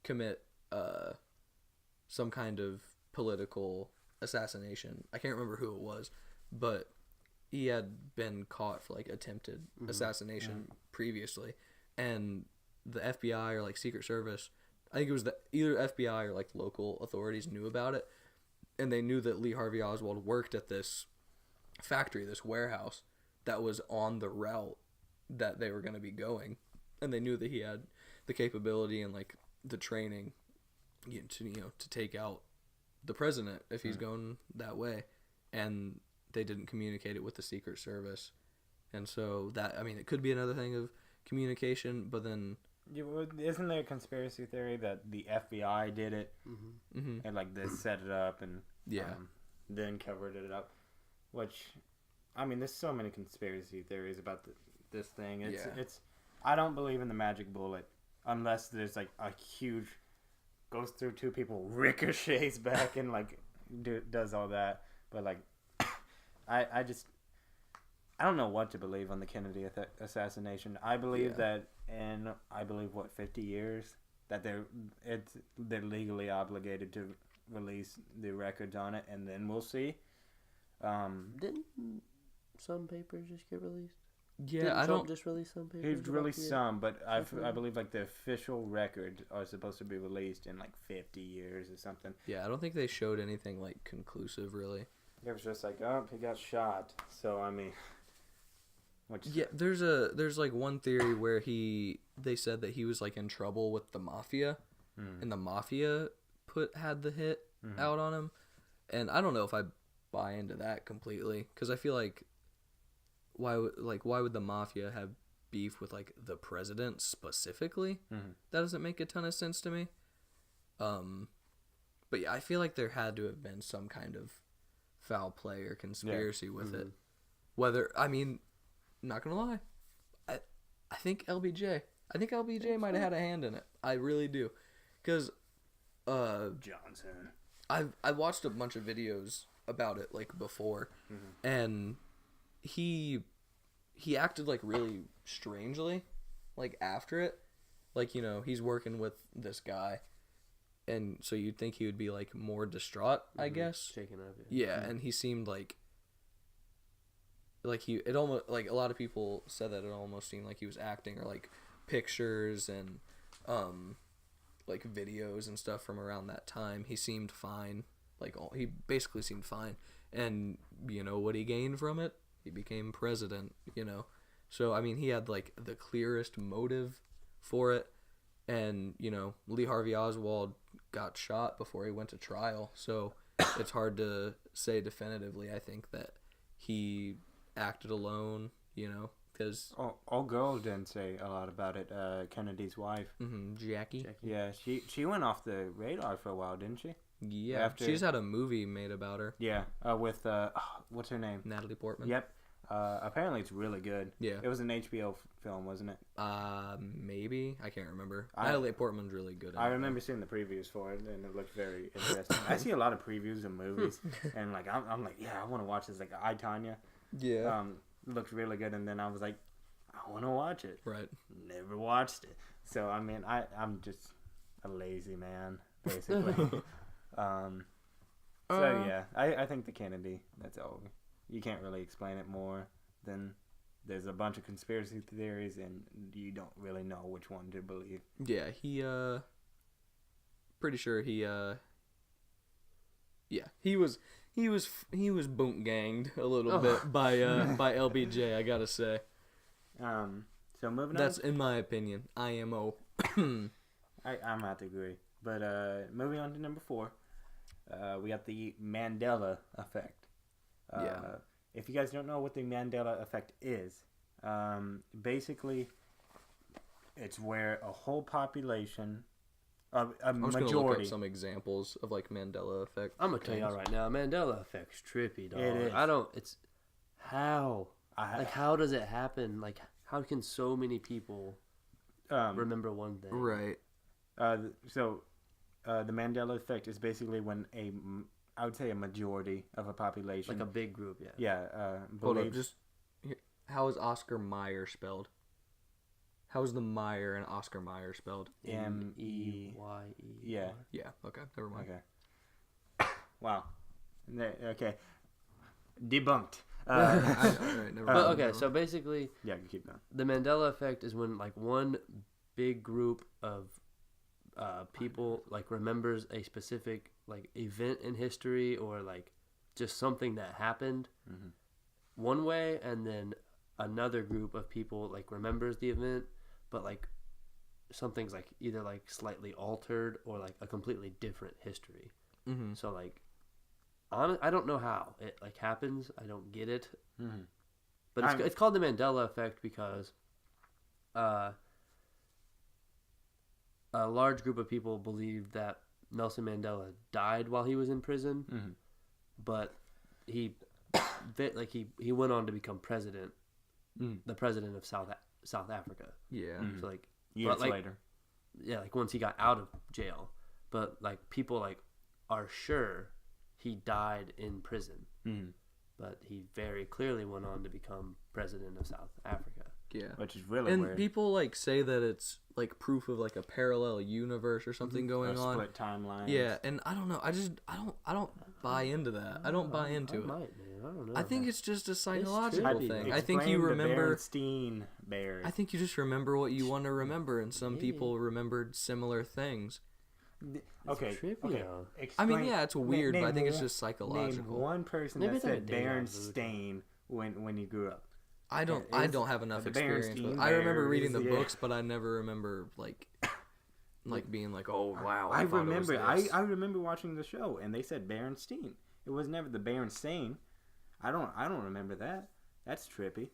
commit some kind of political assassination. I can't remember who it was, but he had been caught for like attempted assassination previously, and the FBI or like Secret Service, I think it was either FBI or like local authorities knew about it, and they knew that Lee Harvey Oswald worked at this factory, this warehouse that was on the route that they were going to be going, and they knew that he had the capability and like the training to take out the president if he's going that way, and they didn't communicate it with the Secret Service. And so that, I mean, it could be another thing of communication, but then isn't there a conspiracy theory that the FBI did it and like they set it up and then covered it up? Which, I mean, there's so many conspiracy theories about this thing. It's I don't believe in the magic bullet unless there's like a huge goes through two people, ricochets back and like does all that. But like, I don't know what to believe on the Kennedy assassination. I believe that in 50 years that they're legally obligated to release the records on it, and then we'll see. Didn't some papers just get released? Yeah, Didn't I Trump don't. just release some papers. He's released some, but I Something? believe like the official records are supposed to be released in like 50 years or something. Yeah, I don't think they showed anything like conclusive, really. It was just like, oh, he got shot. So I mean, yeah, there's like one theory where they said that he was like in trouble with the mafia, and the mafia had the hit out on him, and I don't know if I buy into that completely, because I feel like why would the mafia have beef with like the president specifically? That doesn't make a ton of sense to me. But yeah, I feel like there had to have been some kind of foul play or conspiracy with it. Whether, I mean, not gonna lie, I think LBJ might have had a hand in it. I really do, because Johnson. I watched a bunch of videos about it like before, and he acted like really strangely, like after it, like, you know, he's working with this guy, and so you'd think he would be like more distraught, I guess. Shaken up. Yeah, and he seemed like it almost, like, a lot of people said that it almost seemed like he was acting, or like pictures and like videos and stuff from around that time, he seemed fine. Like, he basically seemed fine, and you know what he gained from it? He became president, you know. So I mean, he had like the clearest motive for it, and you know, Lee Harvey Oswald got shot before he went to trial, so it's hard to say definitively, I think, that he acted alone, you know, because All girls didn't say a lot about it. Kennedy's wife, Jackie. yeah, she went off the radar for a while, didn't she? Yeah, she's had a movie made about her. Yeah, with what's her name? Natalie Portman. Yep. Apparently it's really good. Yeah. It was an HBO film, wasn't it? Maybe, I can't remember. Natalie Portman's really good. I remember seeing the previews for it, and it looked very interesting. I see a lot of previews of movies, and like I'm like, yeah, I want to watch this. Like I, Tanya. Yeah. Looked really good, and then I was like, I want to watch it. Right. Never watched it. So I mean, I'm just a lazy man, basically. Yeah, I think the Kennedy. That's all. You can't really explain it more than there's a bunch of conspiracy theories, and you don't really know which one to believe. Yeah, he pretty sure he yeah, he was boot ganged a little bit by LBJ, I gotta say. So moving That's in my opinion. IMO. on, I'm out to agree. But moving on to number 4, we got the Mandela effect. Yeah. If you guys don't know what the Mandela effect is, basically, it's where a whole population, a I'm just gonna look majority. up some examples of like Mandela effect. I'm gonna tell y'all right now, Mandela effect's trippy, dog. It is. I don't. It's how. I- How does it happen? Like, how can so many people remember one thing? Right. So, the Mandela effect is basically when I would say a majority of a population, Like a big group, yeah. yeah, Hold up, believes. just how is Oscar Mayer spelled? How is the Meyer and Oscar Mayer spelled? M-E-Y-E. M-E-Y-E. Yeah. Yeah. Okay. Never mind. Okay. Wow. Okay. Debunked. All right, never But mind, okay, never so basically, Yeah, you keep going. the Mandela effect is when like one big group of people like remembers a specific like event in history or like just something that happened Mhm. one way, and then another group of people like remembers the event, but like something's like either like slightly altered or like a completely different history. Mm-hmm. So like, I don't know how it like happens. I don't get it. Mhm. But it's called the Mandela effect because a large group of people believe that Nelson Mandela died while he was in prison, Mhm. but he went on to become president, the president of South Africa. Yeah. Mhm. So like Years like- later. yeah, like once he got out of jail, but like people like are sure he died in prison, Mhm. but he very clearly went on to become president of South Africa. Yeah. Which is really And weird. people like say that it's like proof of like a parallel universe or something going on. Split timelines. Yeah, and I don't know. I don't buy into that. I don't buy into I it. might, man. I don't know. I think it's just a psychological trippy, thing. though. I think you Explain the remember. Berenstein Bears. I think you just remember what you want to remember, and some Yeah. people remembered similar things. Okay. trippy, Okay. though. I mean, Explain- yeah, it's weird, but I think it's one- just psychological. Name one person Maybe that it's like a said deja vu Berenstain when you grew up. I don't have enough the experience with. Berenstein I remember Bears, reading the yeah. books, but I never remember like being like, oh wow. I thought it was remember. this. I remember watching the show, and they said Berenstein. It was never the Berenstain. I don't remember that. That's trippy.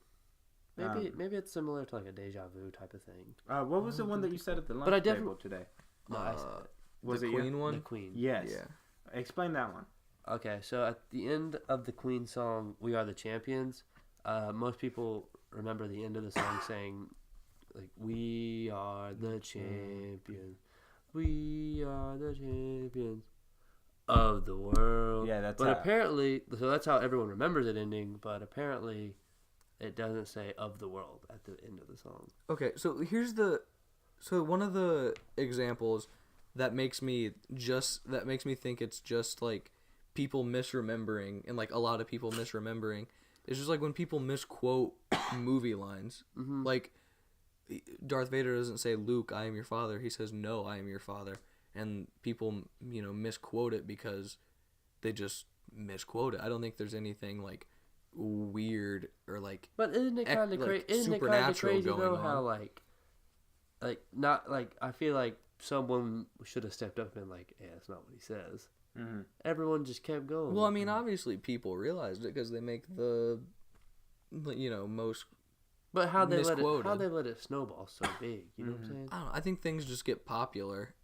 maybe it's similar to like a deja vu type of thing. What was the one that you said at the lunch But I table today? No, I said it. Was the it Queen you? one? The Queen. Yes. Yeah. Explain that one. Okay, so at the end of the Queen song, "We Are the Champions," most people remember the end of the song saying, like, "We are the champions. We are the champions of the world." Yeah, that's But how- apparently, so that's how everyone remembers it ending. But apparently, it doesn't say "of the world" at the end of the song. Okay, so one of the examples that makes me think it's just like people misremembering and like a lot of people misremembering is just like when people misquote movie lines. Mm-hmm. Like Darth Vader doesn't say, "Luke, I am your father." He says, "No, I am your father." And people, misquote it because they just misquote it. I don't think there's anything like weird or like But isn't it kind of like, Isn't it kind of supernatural crazy though? going How on. not like I feel like someone should have stepped up and like, yeah, that's not what he says. Mm-hmm. Everyone just kept going. Well, I mean, obviously people realized it because they make the most. but how they misquoted. let it snowball so big? You know what I'm saying? I don't know. I think things just get popular.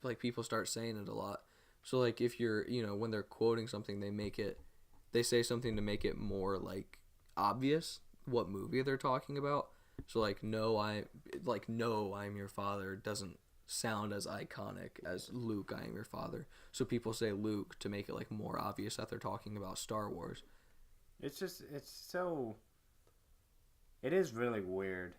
Like people start saying it a lot. So like if you're when they're quoting something, they say something to make it more like obvious what movie they're talking about. So like no, I'm your father doesn't sound as iconic as Luke, I am your father. So people say Luke to make it like more obvious that they're talking about Star Wars. It is really weird.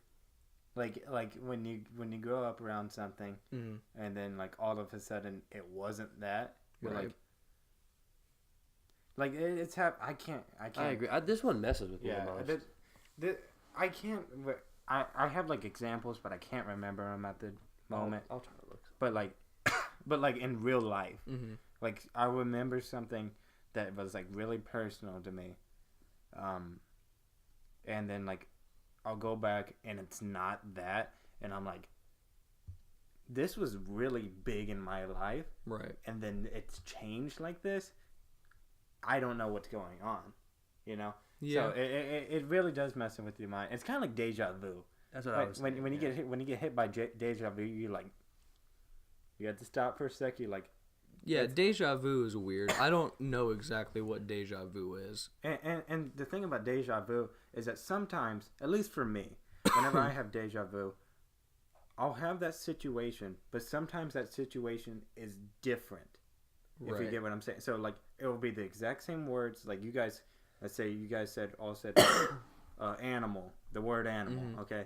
Like when you grow up around something, and then like all of a sudden it wasn't that. You're Right. like it's I can't. I agree. This one messes with me Yeah, almost. I can't. I have like examples, but I can't remember them at the moment. I'll try to look. But like in real life, Mm-hmm. like I remember something that was like really personal to me, and then like I'll go back and it's not that, and I'm like, this was really big in my life, Right. and then it's changed like this. I don't know what's going on, you know. Yeah. So it really does mess with your mind. It's kind of like deja vu. That's what I was. When thinking, you get hit by deja vu, you like you have to stop for a sec. You like Yeah, deja vu is weird. I don't know exactly what deja vu is. and the thing about deja vu is that sometimes, at least for me, whenever I have deja vu, I'll have that situation, but sometimes that situation is different. If you Right. get what I'm saying. So like it will be the exact same words. Like you guys, let's say you guys said animal, the word animal, Mhm. okay.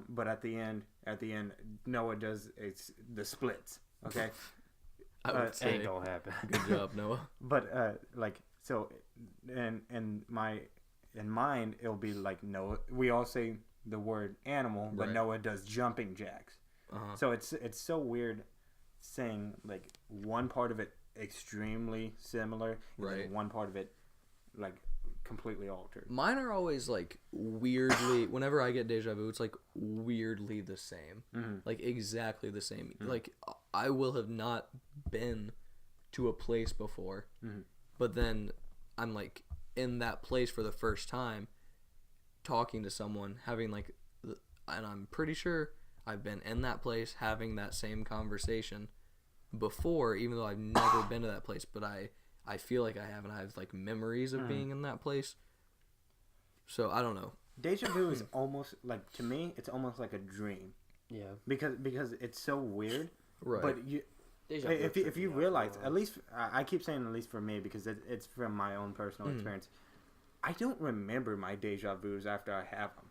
But at the end, Noah does the splits, okay. I would Ain't say. gonna happen. Good job, Noah. But like so, in mine it'll be like Noah. We all say the word animal, but Right. Noah does jumping jacks. Uh-huh. So it's so weird saying like one part of it extremely similar, and Right. then one part of it like completely altered. Mine are always like weirdly. Whenever I get deja vu, it's like weirdly the same, Mhm. like exactly the same. Like I will have not been to a place before, Mhm. but then I'm like in that place for the first time, talking to someone, having like, and I'm pretty sure I've been in that place having that same conversation before, even though I've never been to that place, but I feel like I have, and I have like memories of being in that place. So I don't know. Deja vu is almost like, to me, it's almost like a dream Yeah. because it's so weird. Right. But you, Deja vu if tripped you me out for a realize, while. at least I keep saying at least for me because it's from my own personal experience. I don't remember my deja vus after I have them.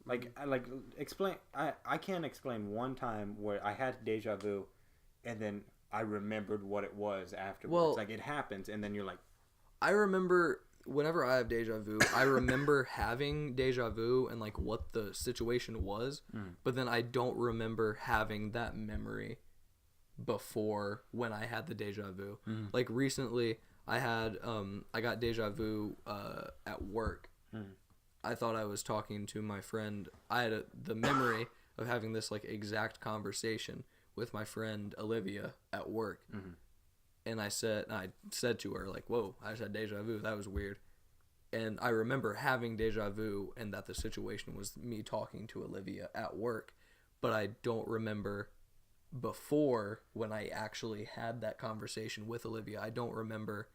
Like explain. I can't explain one time where I had deja vu, and then I remembered what it was afterwards. Well- Like it happens, and then you're like, I remember whenever I have deja vu, I remember having deja vu and like what the situation was, but then I don't remember having that memory before when I had the deja vu. Like recently, I had I got deja vu at work. I thought I was talking to my friend. I had the memory of having this like exact conversation with my friend Olivia at work. And I said to her like, "Whoa, I just had deja vu. That was weird." And I remember having deja vu and that the situation was me talking to Olivia at work, but I don't remember before when I actually had that conversation with Olivia. I don't remember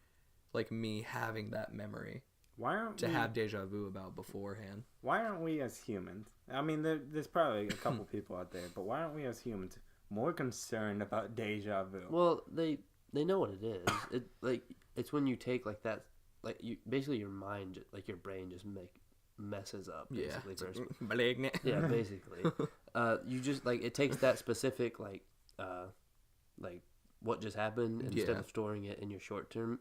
like me having that memory why aren't to we, have deja vu about beforehand. why aren't we as humans? I mean, there's probably a couple people out there, but why aren't we as humans more concerned about deja vu? Well, they know what it is. It like it's when you take like that, like you basically your mind, like your brain just messes up. Basically, It's first. like, malignant. Yeah, basically. You just like it takes that specific like what just happened instead Yeah. of storing it in your short term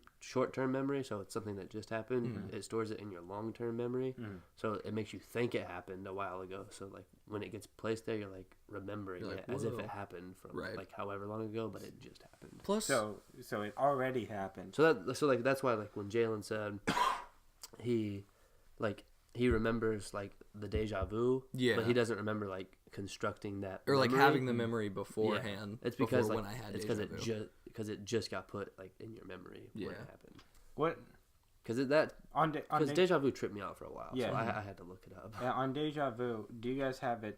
memory. So it's something that just happened. It stores it in your long term memory. So it makes you think it happened a while ago. So like when it gets placed there, you're like remembering You're it like, as if "Whoa." it happened from Right. like however long ago, but it just happened. Plus, So it already happened. So that's why like when Jalen said he remembers like the deja vu, Yeah. but he doesn't remember like constructing that or like memory. having the memory beforehand. It's because before like when I had it's deja because vu. it just got put like in your memory when Yeah. it happened. What Because on deja vu tripped me out for a while, Yeah. so I had to look it up. on deja vu? Do you guys have it?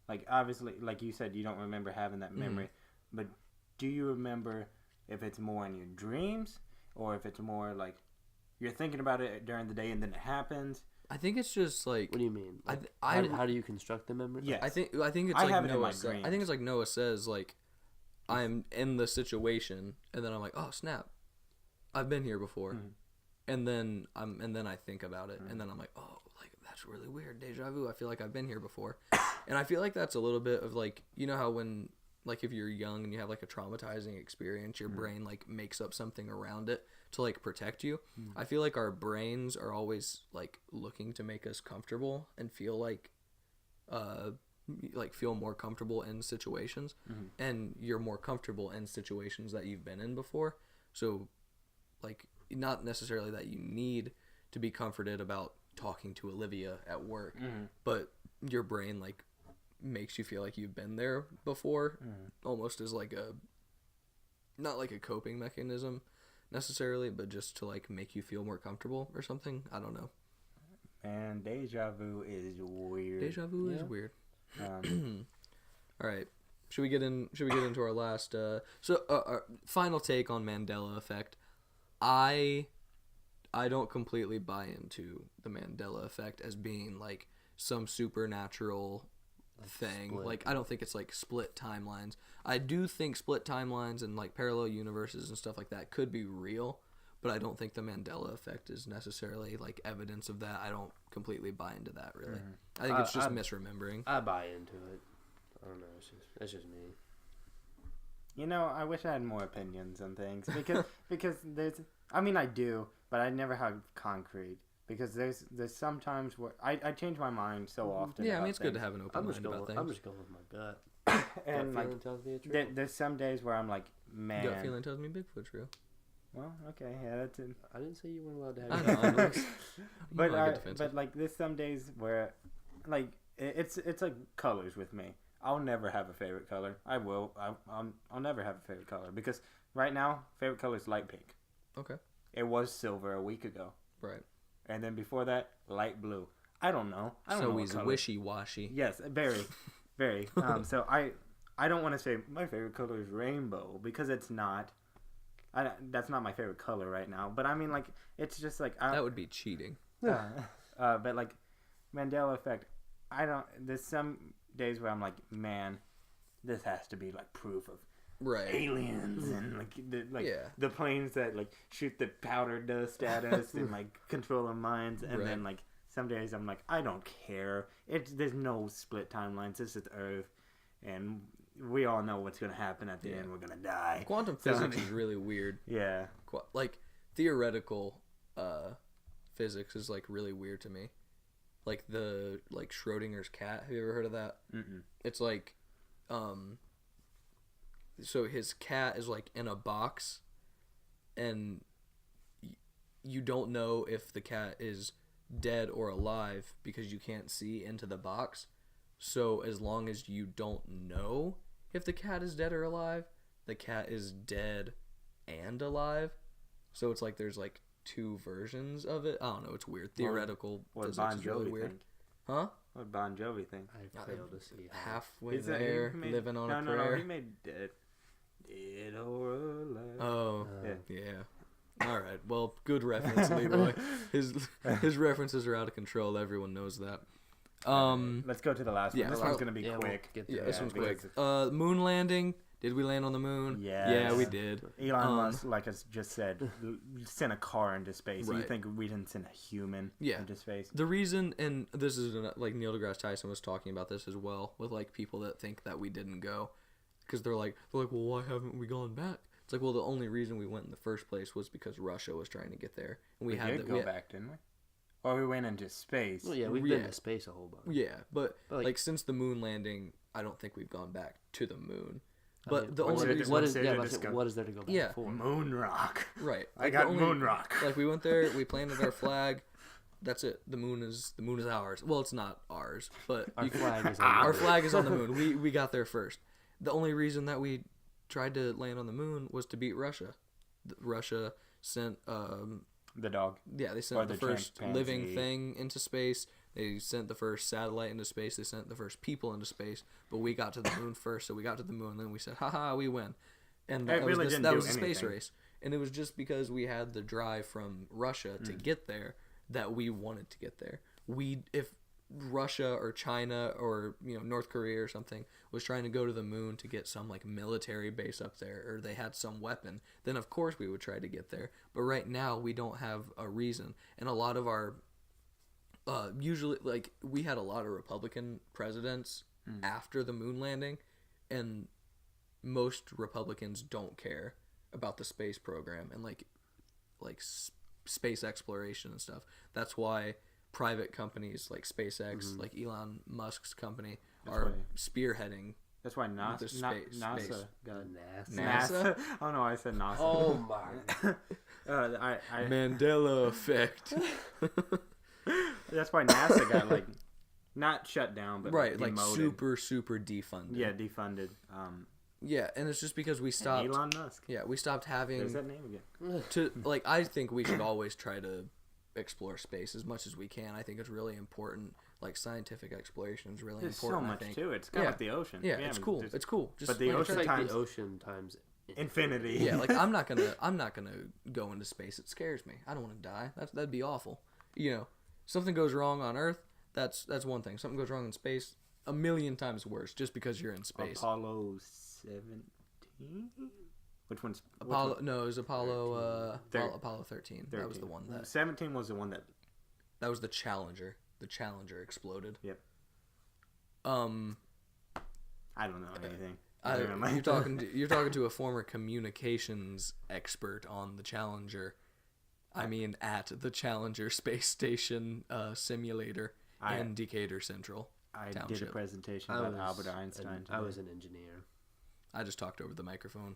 Like obviously, like you said, you don't remember having that memory, but do you remember if it's more in your dreams or if it's more like you're thinking about it during the day and then it happens? I think it's just like What do you mean? I Like, th- how, I- do, how do you construct the memory? Yes. I think it's I like have it in Noah my said. I dreams. think it's like Noah says like I'm in the situation and then I'm like, "Oh, snap. I've been here before." And then I think about it and then I'm like, "Oh, like that's really weird. Deja vu. I feel like I've been here before." And I feel like that's a little bit of like, you know how when like if you're young and you have like a traumatizing experience, your brain like makes up something around it to like protect you. I feel like our brains are always like looking to make us comfortable and feel feel more comfortable in situations, and you're more comfortable in situations that you've been in before. So like not necessarily that you need to be comforted about talking to Olivia at work, but your brain like makes you feel like you've been there before, almost as like not like a coping mechanism necessarily, but just to like make you feel more comfortable or something. I don't know. And deja vu is weird. Deja vu is weird. Um, All right. Should we get into our last our final take on Mandela effect? I don't completely buy into the Mandela effect as being like some supernatural thing. split. Like I don't think it's like split timelines. I do think split timelines and like parallel universes and stuff like that could be real, but I don't think the Mandela effect is necessarily like evidence of that. I don't completely buy into that really. I think it's just misremembering. I buy into it. I don't know. It's just me. You know, I wish I had more opinions on things because there's. I mean, I do, but I never have concrete because there's sometimes where I change my mind so often. Yeah, I about mean it's good to things. have an open I'm just mind going. about things. I'm just going with my gut. And Gut like feeling tells me it's real. there's some days where I'm like, man. Gut feeling tells me Bigfoot's real. Well, okay, yeah, that's it. I didn't say you weren't allowed to have. I know, I know. But I get defensive. but like there's some days where, like it's like colors with me. I'll never have a favorite color. I will. I'll never have a favorite color because right now favorite color is light pink. Okay. It was silver a week ago, Right. and then before that light blue. I don't know. I don't know So what he's color. wishy-washy. Yes, very, very. So I don't want to say my favorite color is rainbow because it's not. That's not my favorite color right now. But I mean, like, it's just like That would be cheating. but like Mandela effect. There's some days where I'm like, man, this has to be like proof of Right. aliens and Yeah. the planes that like shoot the powder dust at us and like control our minds. And Right. then like some days I'm like, I don't care. There's no split timelines. It's just Earth, and we all know what's gonna happen at the end. We're gonna die. Quantum So, I physics mean- is really weird. Yeah. Like theoretical physics is like really weird to me. Like the Schrodinger's cat. Have you ever heard of that? Mm-mm. It's like so his cat is like in a box, and you don't know if the cat is dead or alive because you can't see into the box. So as long as you don't know if the cat is dead or alive, the cat is dead and alive. So it's like there's like two versions of it. I don't know. It's weird. Theoretical What physics Bon is really Jovi weird. think? Huh? What Bon Jovi think? I failed to see how. Halfway Is that- there, he made- living on a No, prayer. he made dead or alive. Oh, Yeah. yeah. All right. Well, good reference, Leroy. His references are out of control. Everyone knows that. Let's go to the last one. yeah, This well, one's gonna be yeah, we'll quick. get Yeah, to this that. one's because quick. Moon landing. Did we land on the moon? Yes. Yeah, we did. Elon Musk, like I just said, sent a car into space. You Right. think we didn't send a human Yeah. into space? The reason, and this is like Neil deGrasse Tyson was talking about this as well, with like people that think that we didn't go, because they're like, well, why haven't we gone back? It's like, well, the only reason we went in the first place was because Russia was trying to get there, and We did go back, didn't we? Or we went into space. Well, yeah, we've Yeah. been to space a whole bunch. Yeah, but But, like since the moon landing, I don't think we've gone back to the moon. I But mean, the what's only it- reason, what is Consider yeah, like, disco- what is there to go back Yeah. for? Moon rock. right? I like, got the only- moon rock. Like we went there, we planted our flag. That's it. The moon is ours. Well, it's not ours, but Our you can- flag is on our the flag is on the moon. We got there first. The only reason that we tried to land on the moon was to beat Russia. Russia sent The dog. they Or sent the the first living chimpanzee. thing into space. They sent the first satellite into space. They sent the first people into space. But we got to the moon first, so we got to the moon. And then we said, "Haha, we win!" And It really didn't that do was the space anything. race. And it was just because we had the drive from Russia to get there that we wanted to get there. If Russia or China or North Korea or something was trying to go to the moon to get some like military base up there, or they had some weapon, then of course we would try to get there. But right now we don't have a reason, and a lot of our usually like we had a lot of Republican presidents after the moon landing, and most Republicans don't care about the space program and space exploration and stuff. That's why private companies like SpaceX, like Elon Musk's company, are spearheading. That's why NASA, The space. NASA got NASA? Oh no, I said NASA. Oh my. I Mandela effect. That's why NASA got like not shut down, but Right, like, like demoted. super defunded. Yeah, defunded. Yeah, and it's just because we stopped. Elon Musk. Yeah, we stopped having There's that name again. to like. I think we should always try to explore space as much as we can. I think it's really important. Like scientific exploration is really There's so important. much I think. to it. It's kind of Yeah. like the ocean. Yeah, it's cool. there's It's cool. Just but the like, ocean It's like times the ocean times infinity. Yeah, like I'm not gonna go into space. It scares me. I don't want to die. That'd be awful. You know, something goes wrong on Earth. That's one thing. Something goes wrong in space, a million times worse. Just because you're in space. Apollo 17. Which one's Apollo? Which one? No, it was Apollo. Thir- Apollo 13. That was the one that. 17 was the one that. That was the Challenger. The Challenger exploded. Yep. I I don't know anything. you're talking to a former communications expert on the Challenger. I mean, at the Challenger Space Station simulator in Decatur Central I Township. did a presentation I about was Albert Einstein. I was an engineer. I just talked over the microphone.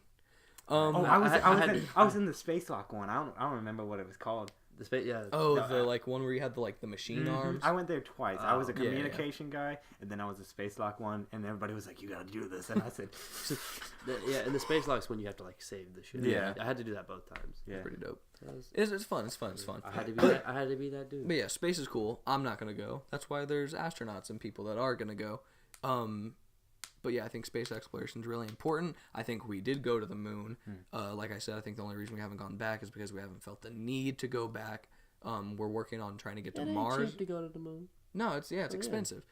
I was in the space lock one. I don't remember what it was called. The space, yeah. The like one where you had the machine arms. I went there twice. I was a yeah, yeah. communication guy, and then I was a space lock one, and everybody was like, "You got to do this," and I said, Yeah, and the space lock's when you have to like save the shit. Yeah. I had to do that both times. "Yeah." Pretty dope. That was- It's fun. It's fun. I had to be. I had to be that dude. But yeah, space is cool. I'm not gonna go. That's why there's astronauts and people that are gonna go. But yeah, I think space exploration is really important. I think we did go to the moon. Like I said, I think the only reason we haven't gone back is because we haven't felt the need to go back. We're working on trying to get to It ain't Mars. cheap to go to the moon. No, it's expensive.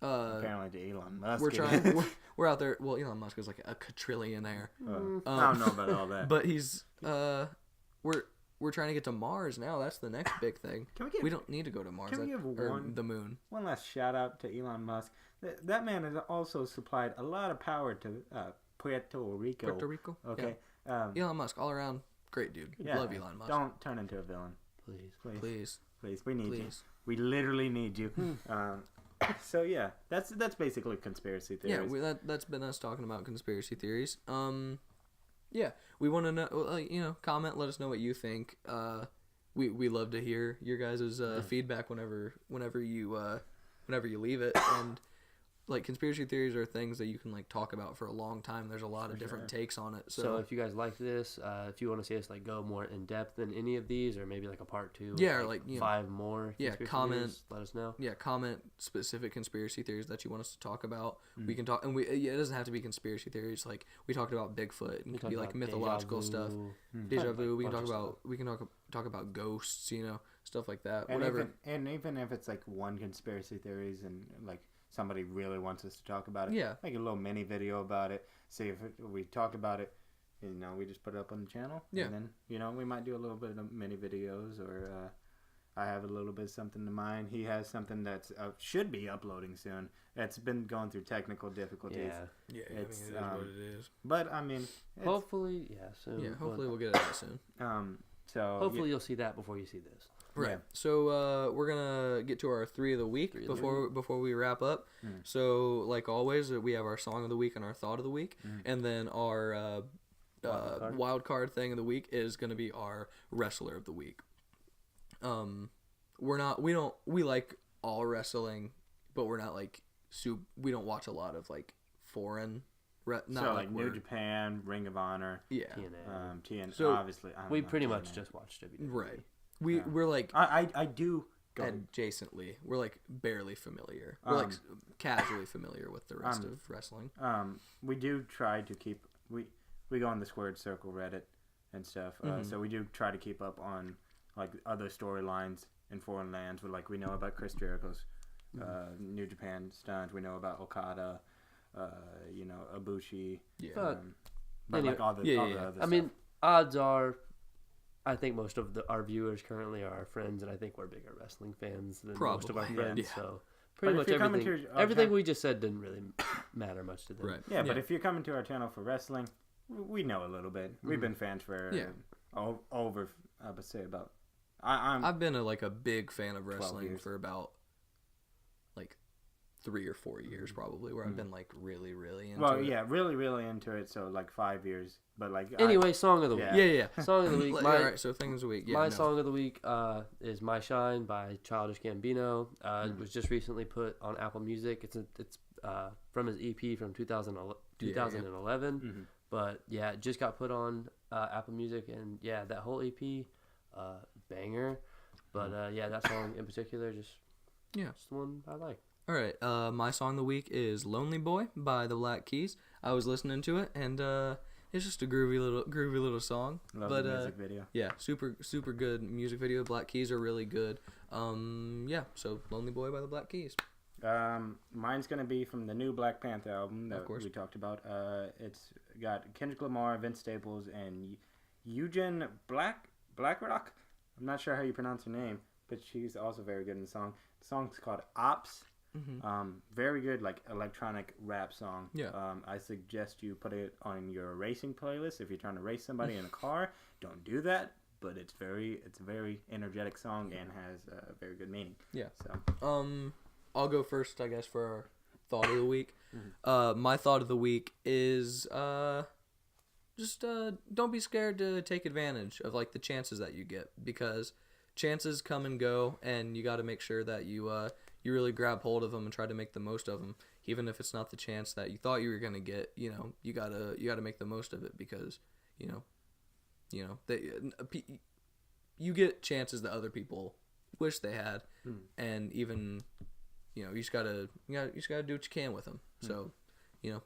Apparently, to Elon Musk. We're it trying. is. We're out there. Well, Elon Musk is like a quadrillionaire. I don't know about all that. But he's we're trying to get to Mars now. That's the next big thing. Can we get- We don't need to go to Mars. can we That- give or one- the moon. One last shout out to Elon Musk. That man has also supplied a lot of power to Puerto Rico. Puerto Rico. Okay. Yeah. Elon Musk, all around great dude. Yeah. Love Elon Musk. Don't turn into a villain, Please. please. Please. We need you. Please. We literally need you. So yeah, that's basically conspiracy theories. Yeah, that's been us talking about conspiracy theories. Yeah, we want to know. Comment. Let us know what you think. We love to hear your guys' feedback whenever you leave it. And like conspiracy theories are things that you can like talk about for a long time. There's a lot of different takes on it. So if you guys like this, if you want to see us like go more in depth than any of these, or maybe like a part 2, Yeah, or, like, 5 more. yeah, conspiracy comment. theories, let us know. Yeah, comment specific conspiracy theories that you want us to talk about. Mm. We can talk, and it doesn't have to be conspiracy theories. Like we talked about Bigfoot, and it could be like mythological stuff. Deja vu. We can talk about. We can talk about ghosts. Stuff like that. And Whatever. even if it's like one conspiracy theories and like somebody really wants us to talk about it, Yeah. make a little mini video about it. See if we talk about it. We just put it up on the channel. Yeah. And then we might do a little bit of mini videos, or I have a little bit of something in mind. He has something that's should be uploading soon. It's been going through technical difficulties. Yeah. Yeah, It's, it is what it is. But I mean, Hopefully, yeah. Soon. Yeah, but hopefully we'll get it out soon. So hopefully you'll see that before you see this. Right. Yeah. So we're gonna get to our 3 of the week Three of the before we wrap up. So like always, we have our song of the week and our thought of the week, and then our wild card thing of the week is gonna be our wrestler of the week. We like all wrestling, but we're not like we don't watch a lot of like foreign. so like New Japan, Ring of Honor, Yeah. TNA. TN. So, obviously, I don't We know pretty TNA. much just watched WWE. Right. We're like I do go. adjacently. We're like barely familiar. We're like casually familiar with the rest of wrestling. We do try to keep we go on the Squared Circle Reddit and stuff. So we do try to keep up on like other storylines in foreign lands. We know about Chris Jericho's New Japan stunt. We know about Okada. Ibushi. Yeah. But But anyway, like all the yeah. other I stuff. mean, odds are, I think most of our viewers currently are our friends, and I think we're bigger wrestling fans than most of our Probably, friends. yeah. So pretty But much if you're coming everything. to our Everything channel- we just said didn't really matter much to them. Right. Yeah, but if you're coming to our channel for wrestling, we know a little bit. We've been fans for Yeah. over I would say about. I'm I've been a big fan of wrestling years. for about like 3 or 4 years probably, where I've been like really, really into it. really into it. So like 5 years, but like Anyway, song of the week. Yeah. Yeah. Song of the week. All My, right, so things of the week. Yeah, my no. song of the week is "My Shine" by Childish Gambino. It was just recently put on Apple Music. It's from his EP from 2011. Mhm. But yeah, it just got put on Apple Music, and yeah, that whole EP, banger. But yeah, that song in particular, just the one I like. All right, my song of the week is "Lonely Boy" by the Black Keys. I was listening to it, and it's just a groovy little song. love but the music video. yeah, super good music video. Black Keys are really good. Yeah, so "Lonely Boy" by the Black Keys. Mine's gonna be from the new Black Panther album that course. we talked about. It's got Kendrick Lamar, Vince Staples, and Eugen Blackrock. I'm not sure how you pronounce her name, but she's also very good in the song. The song's called Ops. Very good, like electronic rap song. Yeah. I suggest you put it on your racing playlist if you're trying to race somebody in a car. Don't do that, but it's a very energetic song and has a very good meaning. Yeah. So I'll go first, I guess, for our thought of the week. My thought of the week is just don't be scared to take advantage of like the chances that you get, because chances come and go, and you got to make sure that you really grab hold of them and try to make the most of them, even if it's not the chance that you thought you were gonna get. You gotta make the most of it, because you get chances that other people wish they had, and even you just gotta do what you can with them. So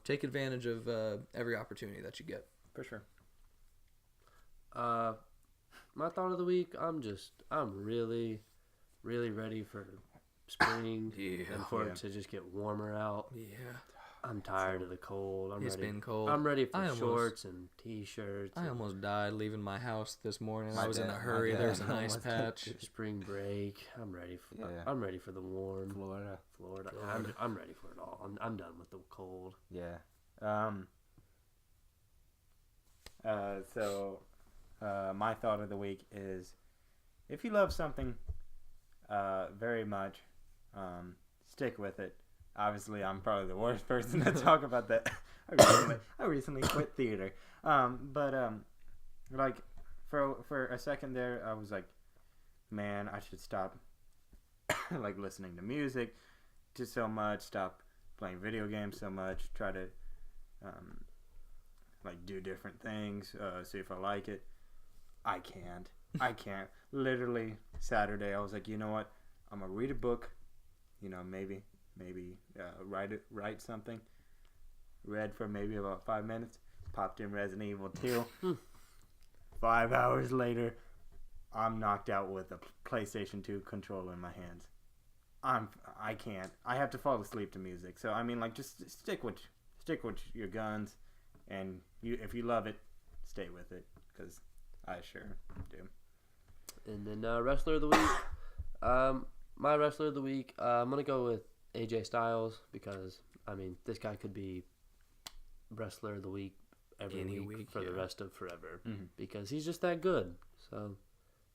take advantage of every opportunity that you get. for sure. My thought of the week, I'm really, really ready for spring and for it to just get warmer out. Yeah. I'm tired of the cold. It's been cold. I'm ready for shorts and t-shirts. I almost died leaving my house this morning. I was in a dad- hurry. my There was a dad nice almost patch. Spring break. I'm ready for. Yeah. I'm ready for the warm Florida. Florida. I'm ready for it all. I'm done with the cold. Yeah. So my thought of the week is, if you love something very much, stick with it. Obviously, I'm probably the worst person to talk about that. I recently quit theater. Like for a second there, I was like, man, I should stop like listening to music just so much, stop playing video games so much, try to like do different things, see if I like it. I can't. Literally Saturday, I was like, you know what? I'm gonna read a book. Maybe write something. Read for maybe about 5 minutes. Popped in Resident Evil 2. 5 hours later, I'm knocked out with a PlayStation 2 controller in my hands. I can't. I have to fall asleep to music. So I mean, like, just stick with your guns, and if you love it, stay with it, because I sure do. And then wrestler of the week. My wrestler of the week, I'm gonna go with AJ Styles, because I mean, this guy could be wrestler of the week every week for the rest of forever, because he's just that good. So,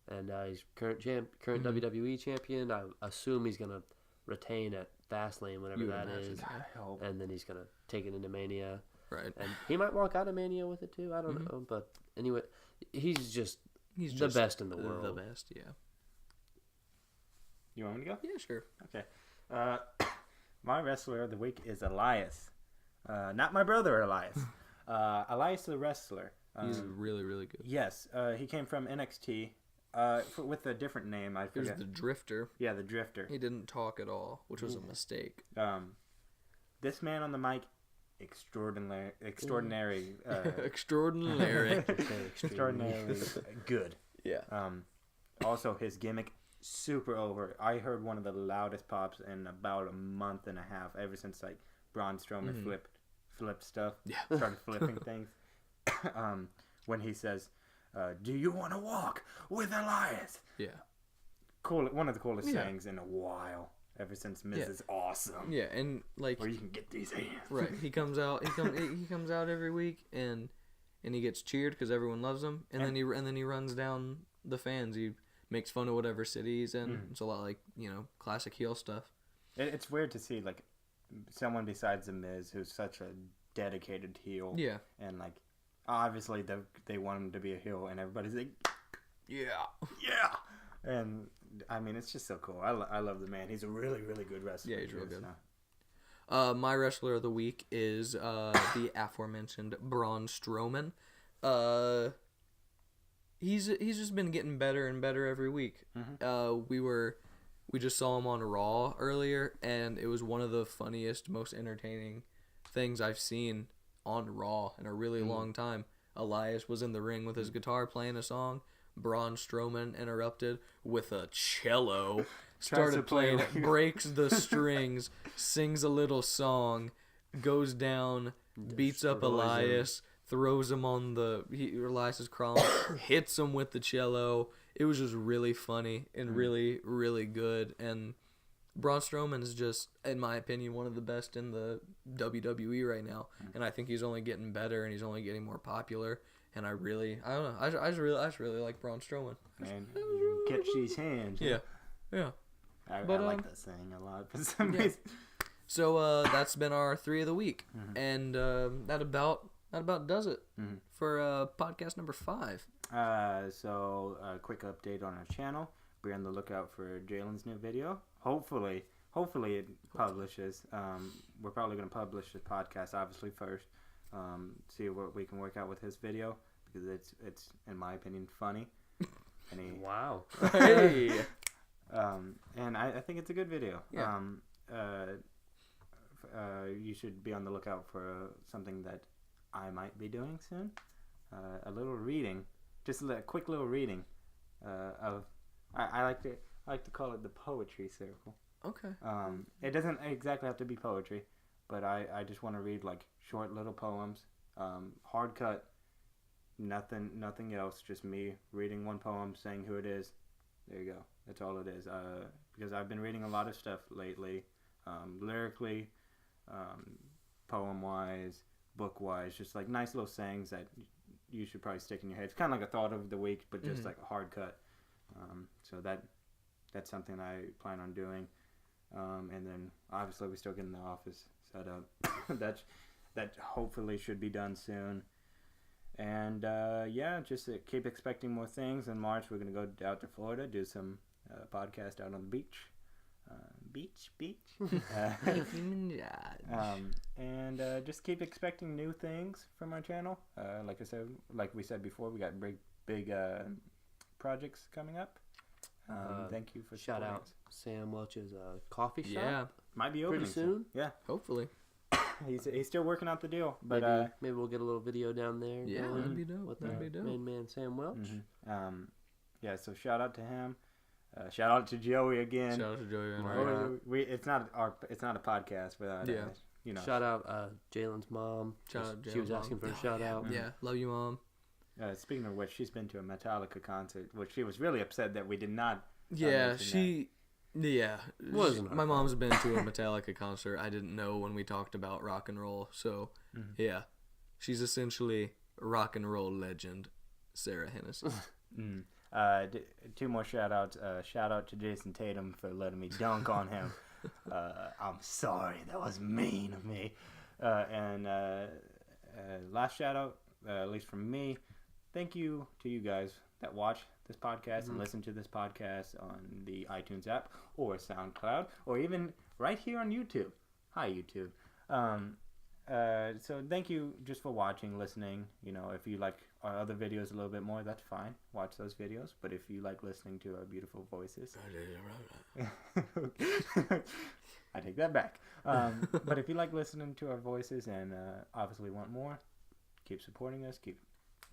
and he's current WWE champion. I assume he's gonna retain at Fastlane, whatever that is, and then he's gonna take it into Mania. Right. And he might walk out of Mania with it too. I don't know, but anyway, he's just He's the just best in the world. The best, yeah. You want me to go? Yeah, sure. Okay. My wrestler of the week is Elias. Not my brother Elias. Elias the wrestler. He's really, really good. Yes. He came from NXT with a different name. I There's forget. the Drifter. Yeah, the Drifter. He didn't talk at all, which was a mistake. This man on the mic, extraordinary. Extraordinary. Extraordinarily good. Yeah. Also, his gimmick, super over. I heard one of the loudest pops in about a month and a half, ever since like Braun Strowman flipped stuff. Yeah. Started flipping things. When he says, "Do you want to walk with Elias?" Yeah. Cool. One of the coolest sayings in a while. ever since Miz Yeah. is awesome. Yeah, and like Where you can get these hands. right, he comes out every week and he gets cheered because everyone loves him, and then he runs down the fans. He makes fun of whatever city he's in. It's a lot like classic heel stuff. It's weird to see like someone besides the Miz who's such a dedicated heel. Yeah. And like obviously they want him to be a heel, and everybody's like, Yeah. yeah. And I mean, it's just so cool. I love the man. He's a really, really good wrestler. Yeah, he's real good. So. My wrestler of the week is the aforementioned Braun Strowman. He's just been getting better and better every week. We just saw him on Raw earlier, and it was one of the funniest, most entertaining things I've seen on Raw in a really long time. Elias was in the ring with his guitar playing a song. Braun Strowman interrupted with a cello, started playing it, breaks the strings, sings a little song, goes down, beats up Elias, throws him on Elias is crawling, hits him with the cello. It was just really funny and really, really good. And Braun Strowman is just, in my opinion, one of the best in the WWE right now. And I think he's only getting better and he's only getting more popular. And I don't know. I just really like Braun Strowman. Man, you catch these hands. Yeah. I But, like that saying a lot for some reason. So that's been our 3 of the week, and that about does it for podcast number 5. So a quick update on our channel. Be on the lookout for Jalen's new video. Hopefully it publishes. We're probably going to publish the podcast obviously first. See what we can work out with his video, because it's in my opinion funny. And Wow. Hey. and I think it's a good video. Yeah. You should be on the lookout for something that I might be doing soon. A little reading, just a quick little reading of. I like to call it the poetry circle. Okay. It doesn't exactly have to be poetry, but I just want to read like short little poems, hard cut, nothing else, just me reading one poem, saying who it is. There you go. That's all it is. Because I've been reading a lot of stuff lately, lyrically, poem-wise, book-wise, just like nice little sayings that you should probably stick in your head. It's kind of like a thought of the week, but just like a hard cut. So that's something I plan on doing. And then obviously we're still getting the office set up. That hopefully should be done soon. And just keep expecting more things. In March we're going to go out to Florida, do some podcast out on the beach. And just keep expecting new things from our channel. Like we said before, we got big projects coming up. Thank you for Shout supporting out us. Sam Welch's coffee shop. Yeah. Might be opening Pretty soon. Yeah, Hopefully. he's still working out the deal, but Maybe we'll get a little video down there. Yeah, going that'd be dope. With That'd be dope. main man Sam Welch. So shout out to him. Shout out to Joey again. Shout out to Joey. It's not a podcast without Shout out Jalen's mom. Shout out She was Jalen's asking mom. for a shout out. Yeah, love you, Mom. Speaking of which, she's been to a Metallica concert, which she was really upset that we did not. Yeah, Wasn't my mom's been to a Metallica concert. I didn't know when we talked about rock and roll. So, yeah, she's essentially rock and roll legend, Sarah Hennessy. Two more shout outs. Shout out to Jason Tatum for letting me dunk on him. I'm sorry, that was mean of me. And last shout out, at least from me, thank you to you guys that watch this podcast and listen to this podcast on the iTunes app or SoundCloud or even right here on YouTube. Hi, YouTube. So thank you just for watching, listening. If you like our other videos a little bit more, that's fine. Watch those videos. But if you like listening to our beautiful voices, I take that back. But if you like listening to our voices and obviously want more, keep supporting us. Keep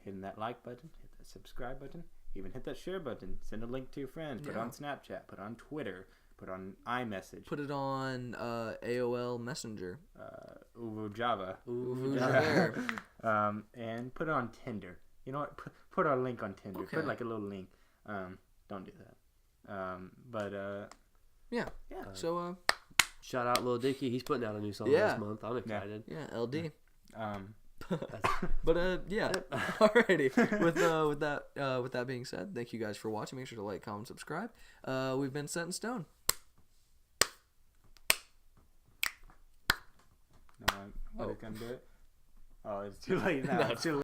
hitting that like button, hit that subscribe button, even hit that share button. Send a link to your friends. Put it on Snapchat. Put it on Twitter. Put it on iMessage. Put it on AOL Messenger. Uvu Java. Java. And put it on Tinder. You know what? Put our link on Tinder. Okay. Put like a little link. Don't do that. But Yeah. Yeah. So Shout out Lil Dicky. He's putting out a new song Yeah. this month. I'm excited. yeah, LD. That's Yeah. Alrighty. With that being said, thank you guys for watching. Make sure to like, comment, subscribe. We've been Set in Stone. no, what, can do it? Oh, it's too late now. No. It's too late.